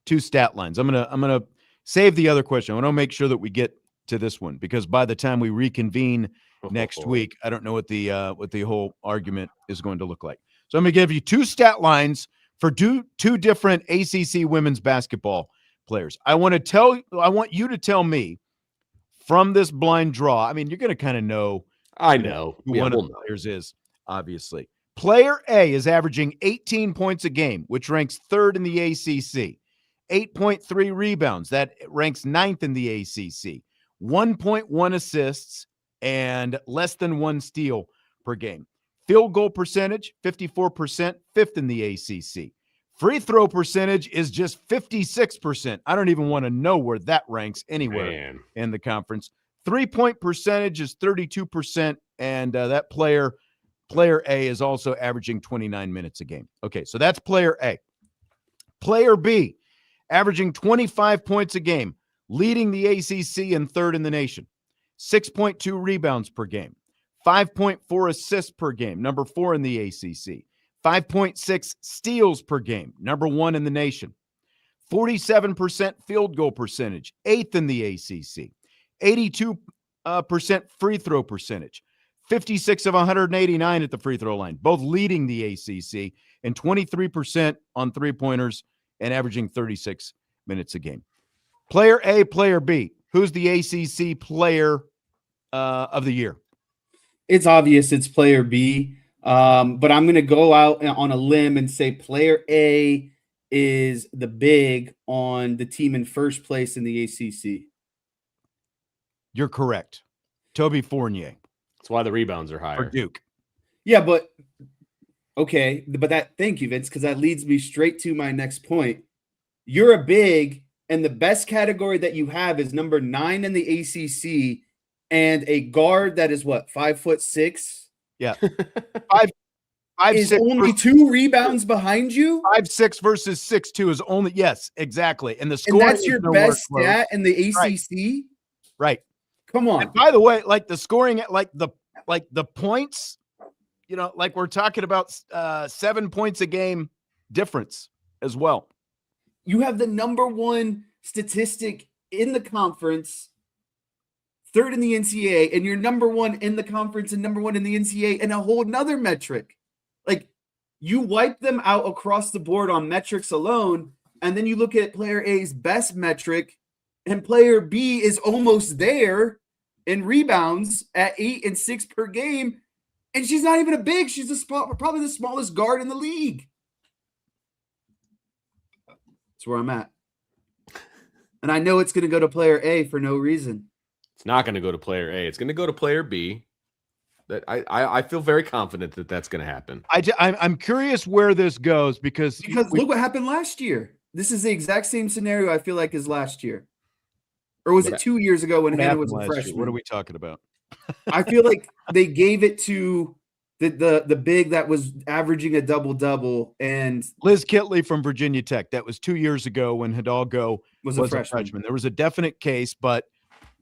two stat lines. I'm going to save the other question. I want to make sure that we get to this one, because by the time we reconvene next week, I don't know what the whole argument is going to look like. So I'm going to give you two stat lines for two different ACC women's basketball players. I want you to tell me from this blind draw. I mean, you're going to kind of know. I know who one of the players is, obviously. Player A is averaging 18 points a game, which ranks third in the ACC. 8.3 rebounds, that ranks ninth in the ACC. 1.1 assists and less than 1 steal per game. Field goal percentage, 54%, fifth in the ACC. Free throw percentage is just 56%. I don't even want to know where that ranks anywhere in the conference. 3-point percentage is 32%, and that player A is also averaging 29 minutes a game. Okay, so that's player A. Player B, averaging 25 points a game, leading the ACC and third in the nation. 6.2 rebounds per game. 5.4 assists per game, number 4 in the ACC. 5.6 steals per game, number 1 in the nation. 47% field goal percentage, 8th in the ACC. 82% free throw percentage. 56 of 189 at the free throw line, both leading the ACC, and 23% on three-pointers and averaging 36 minutes a game. Player A, player B. Who's the ACC player of the year? It's obvious it's player B, but I'm going to go out on a limb and say player A is the big on the team in first place in the ACC. You're correct. Toby Fournier. That's why the rebounds are higher. For Duke. Yeah, but okay. But thank you, Vince, because that leads me straight to my next point. You're a big, and the best category that you have is number 9 in the ACC, and a guard that is what, 5'6"? Yeah. 5'6" is only 2 rebounds behind you. 5'6" versus 6'2" is only, yes, exactly. And the score, and that's your best stat in the ACC. Right. Right. Come on. And by the way, like the scoring, like the points, like we're talking about 7 points a game difference as well. You have the number one statistic in the conference, third in the NCAA, and you're number one in the conference and number one in the NCAA, and a whole nother metric. Like, you wipe them out across the board on metrics alone, and then you look at player A's best metric, and player B is almost there in rebounds at 8 and 6 per game, and she's not even a big. She's probably the smallest guard in the league. That's where I'm at. And I know it's going to go to player A for no reason. It's not going to go to player A. It's going to go to player B. That I feel very confident that that's going to happen. I'm curious where this goes because look what happened last year. This is the exact same scenario I feel like as last year. Or was it 2 years ago when Hannah was a freshman? What are we talking about? I feel like they gave it to the big that was averaging a double-double, and Liz Kitley from Virginia Tech. That was 2 years ago when Hidalgo was a freshman. There was a definite case, but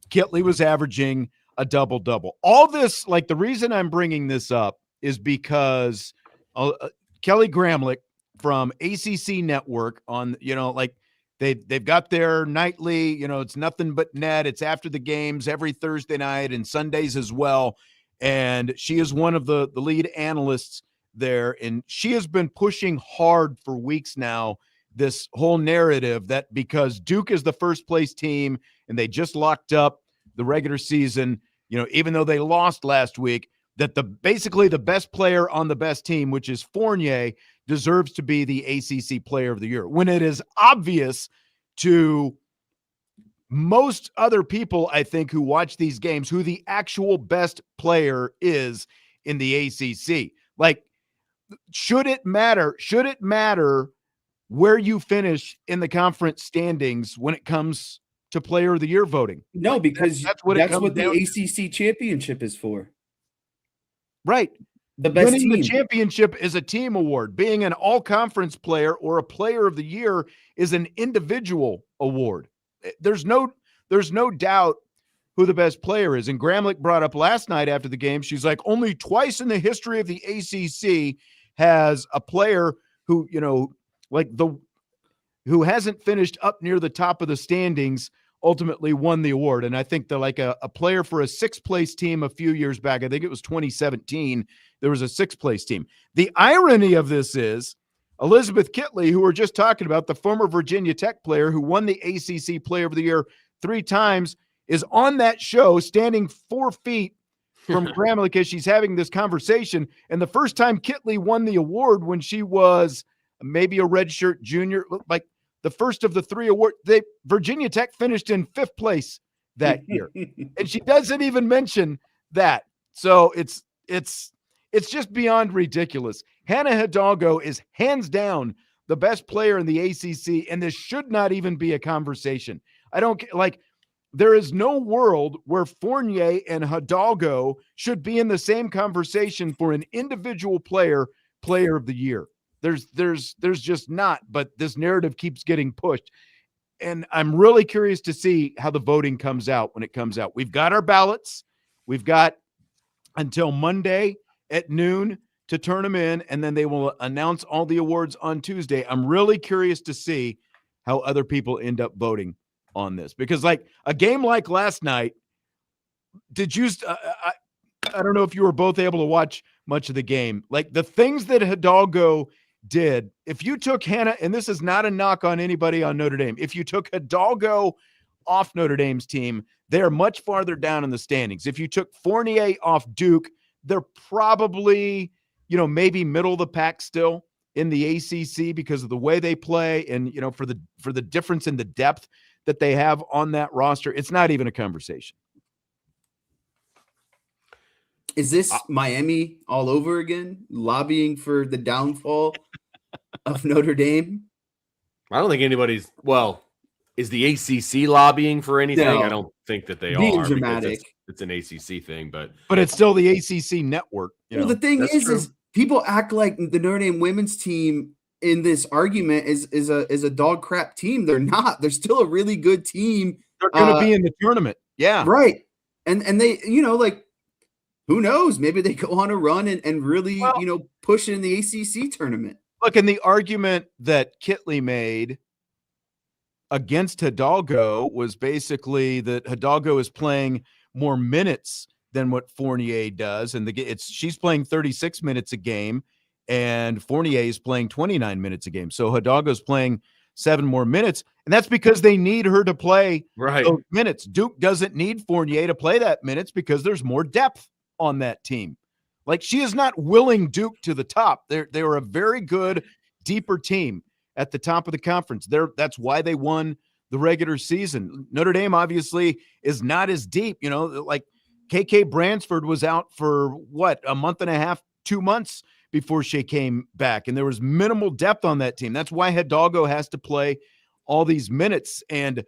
Kitley was averaging a double-double. All this, like the reason I'm bringing this up is because Kelly Gramlich from ACC Network on, like they've got their nightly, it's nothing but net. It's after the games every Thursday night and Sundays as well. And she is one of the lead analysts there. And she has been pushing hard for weeks now, this whole narrative that because Duke is the first place team and they just locked up the regular season, even though they lost last week, that basically the best player on the best team, which is Fournier, deserves to be the ACC Player of the Year. When it is obvious to most other people, I think, who watch these games, who the actual best player is in the ACC. Like, should it matter? Should it matter where you finish in the conference standings when it comes to Player of the Year voting? No, because that's what the ACC championship is for. Right. The best winning team. The championship is a team award. Being an all-conference player or a Player of the Year is an individual award. There's no doubt who the best player is. And Gramlich brought up last night after the game, she's like, only twice in the history of the ACC has a player who, who hasn't finished up near the top of the standings ultimately won the award. And I think they're like a player for a sixth place team a few years back. I think it was 2017. There was a sixth place team. The irony of this is Elizabeth Kitley, who we're just talking about, the former Virginia Tech player who won the ACC Player of the Year 3 times, is on that show standing 4 feet from Gramlich as she's having this conversation. And the first time Kitley won the award when she was maybe a redshirt junior, like the first of the 3 awards, Virginia Tech finished in 5th place that year. And she doesn't even mention that. So it's just beyond ridiculous. Hannah Hidalgo is hands down the best player in the ACC, and this should not even be a conversation. There is no world where Fournier and Hidalgo should be in the same conversation for an individual player of the year. There's just not, but this narrative keeps getting pushed. And I'm really curious to see how the voting comes out when it comes out. We've got our ballots. We've got until Monday at noon to turn them in, and then they will announce all the awards on Tuesday. I'm really curious to see how other people end up voting on this, because like a game like last night, did you I don't know if you were both able to watch much of the game. Like the things that Hidalgo did, if you took Hannah, and this is not a knock on anybody on Notre Dame, if you took Hidalgo off Notre Dame's team, they're much farther down in the standings. If you took Fournier off Duke, they're probably, maybe middle of the pack still in the ACC because of the way they play and, for the difference in the depth that they have on that roster. It's not even a conversation. Is this Miami all over again, lobbying for the downfall of Notre Dame? I don't think anybody's – is the ACC lobbying for anything? No. I don't think that they Being are. Dramatic. It's an ACC thing, but it's still the ACC network. The thing is people act like the Notre Dame women's team in this argument is a dog crap team. They're not. They're still a really good team. They're going to be in the tournament. Yeah. Right. And they, like, who knows? Maybe they go on a run and really, push in the ACC tournament. Look, and the argument that Kitley made against Hidalgo was basically that Hidalgo is playing more minutes than what Fournier does, and she's playing 36 minutes a game, and Fournier is playing 29 minutes a game. So Hidalgo's playing 7 more minutes, and that's because they need her to play those minutes. Duke doesn't need Fournier to play that minutes because there's more depth on that team. Like, she is not willing Duke to the top. They were a very good, deeper team at the top of the conference. That's why they won the regular season. Notre Dame obviously is not as deep. Like KK Bransford was out for a month and a half, 2 months before she came back, and there was minimal depth on that team. That's why Hidalgo has to play all these minutes. And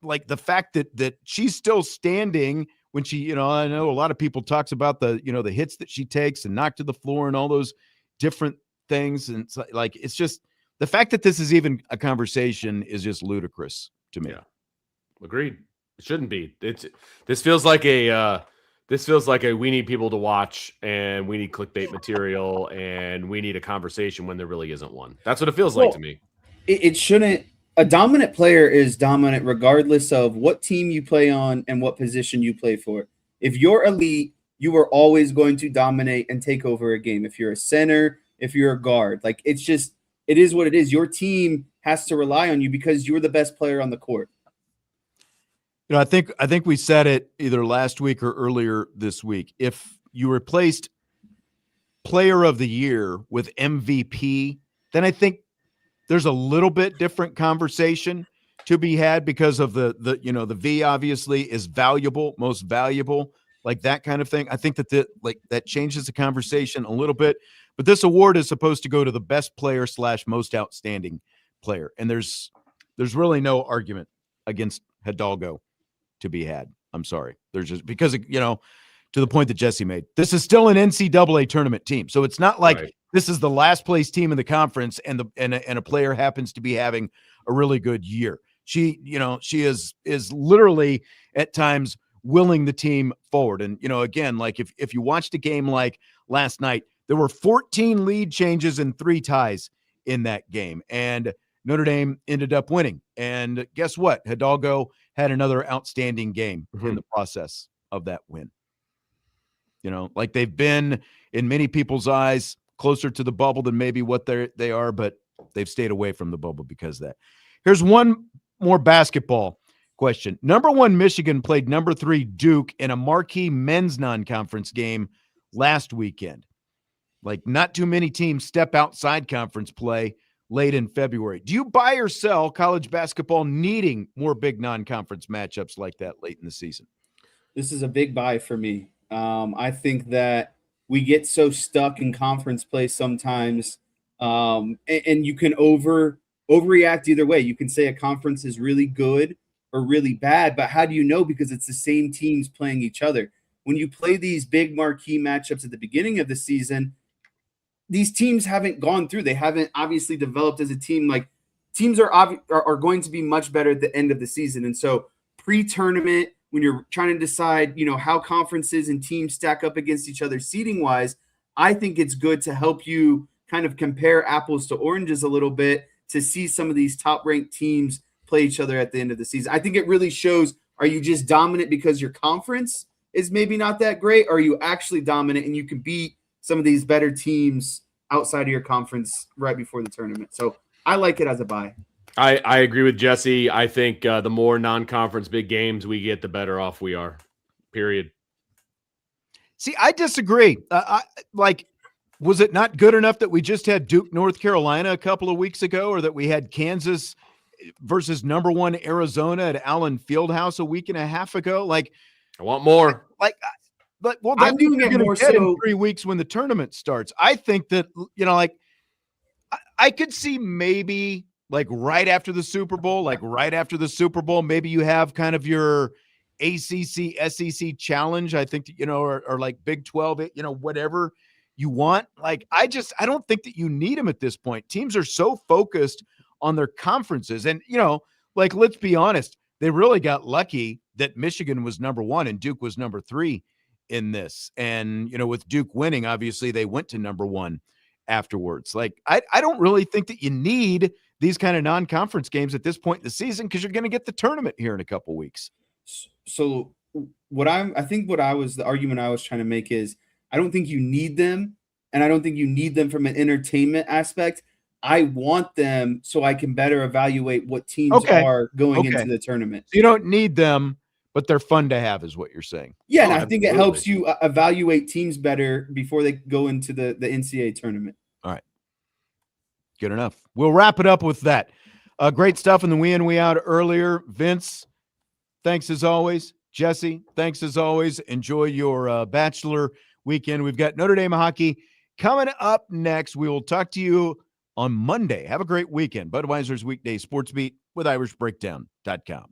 like the fact that she's still standing when she, I know a lot of people talks about the hits that she takes and knocked to the floor and all those different things. And it's just the fact that this is even a conversation is just ludicrous to me. Yeah. Agreed. It shouldn't be. This feels like a we need people to watch, and we need clickbait material, and we need a conversation when there really isn't one. That's what it feels like to me. It shouldn't. A dominant player is dominant regardless of what team you play on and what position you play for. If you're elite, you are always going to dominate and take over a game. If you're a center, if you're a guard, like it is what it is. Your team has to rely on you because you're the best player on the court. I think we said it either last week or earlier this week. If you replaced Player of the Year with MVP, then I think there's a little bit different conversation to be had because of the V obviously is valuable, most valuable, like that kind of thing. I think that changes the conversation a little bit, but this award is supposed to go to the best player / most outstanding player. And there's really no argument against Hidalgo to be had. I'm sorry. There's just because, to the point that Jesse made, this is still an NCAA tournament team. So it's not like this is the last place team in the conference and a player happens to be having a really good year. She is literally at times willing the team forward. And, again, like if you watched a game like last night, there were 14 lead changes and 3 ties in that game. And Notre Dame ended up winning. And guess what? Hidalgo had another outstanding game in the process of that win. Like they've been, in many people's eyes, closer to the bubble than maybe what they are, but they've stayed away from the bubble because of that. Here's one more basketball question. Number 1 Michigan played number 3 Duke in a marquee men's non-conference game last weekend. Like, not too many teams step outside conference play late in February. Do you buy or sell college basketball needing more big non-conference matchups like that late in the season? This is a big buy for me. I think that we get so stuck in conference play sometimes, and you can overreact either way. You can say a conference is really good or really bad, but how do you know? Because it's the same teams playing each other. When you play these big marquee matchups at the beginning of the season, these teams haven't gone through. They haven't obviously developed as a team. Like, teams are going to be much better at the end of the season. And so pre-tournament, when you're trying to decide, how conferences and teams stack up against each other seeding wise, I think it's good to help you kind of compare apples to oranges a little bit to see some of these top ranked teams play each other at the end of the season. I think it really shows, are you just dominant because your conference is maybe not that great? Or are you actually dominant and you can beat some of these better teams outside of your conference right before the tournament? So I like it as a buy. I agree with Jesse. I think the more non-conference big games we get, the better off we are, period. See, I disagree. Was it not good enough that we just had Duke, North Carolina a couple of weeks ago, or that we had Kansas versus number 1 Arizona at Allen Fieldhouse a week and a half ago? Like, I want more. But I'm doing it more so in 3 weeks when the tournament starts. I think that, I could see maybe right after the Super Bowl, maybe you have kind of your ACC, SEC challenge. I think, or like Big 12, whatever you want. I don't think that you need them at this point. Teams are so focused on their conferences. And, let's be honest, they really got lucky that Michigan was number 1 and Duke was number 3 in this. And, with Duke winning, obviously they went to number 1 afterwards. Like, I don't really think that you need these kind of non-conference games at this point in the season, because you're going to get the tournament here in a couple weeks. So the argument I was trying to make is, I don't think you need them, and I don't think you need them from an entertainment aspect. I want them so I can better evaluate what teams are going into the tournament. So you don't need them, but they're fun to have, is what you're saying. Yeah, and I think it helps you evaluate teams better before they go into the NCAA tournament. All right. Good enough. We'll wrap it up with that. Great stuff in the we in, we out earlier. Vince, thanks as always. Jesse, thanks as always. Enjoy your bachelor weekend. We've got Notre Dame hockey coming up next. We will talk to you on Monday. Have a great weekend. Budweiser's Weekday Sports Beat with IrishBreakdown.com.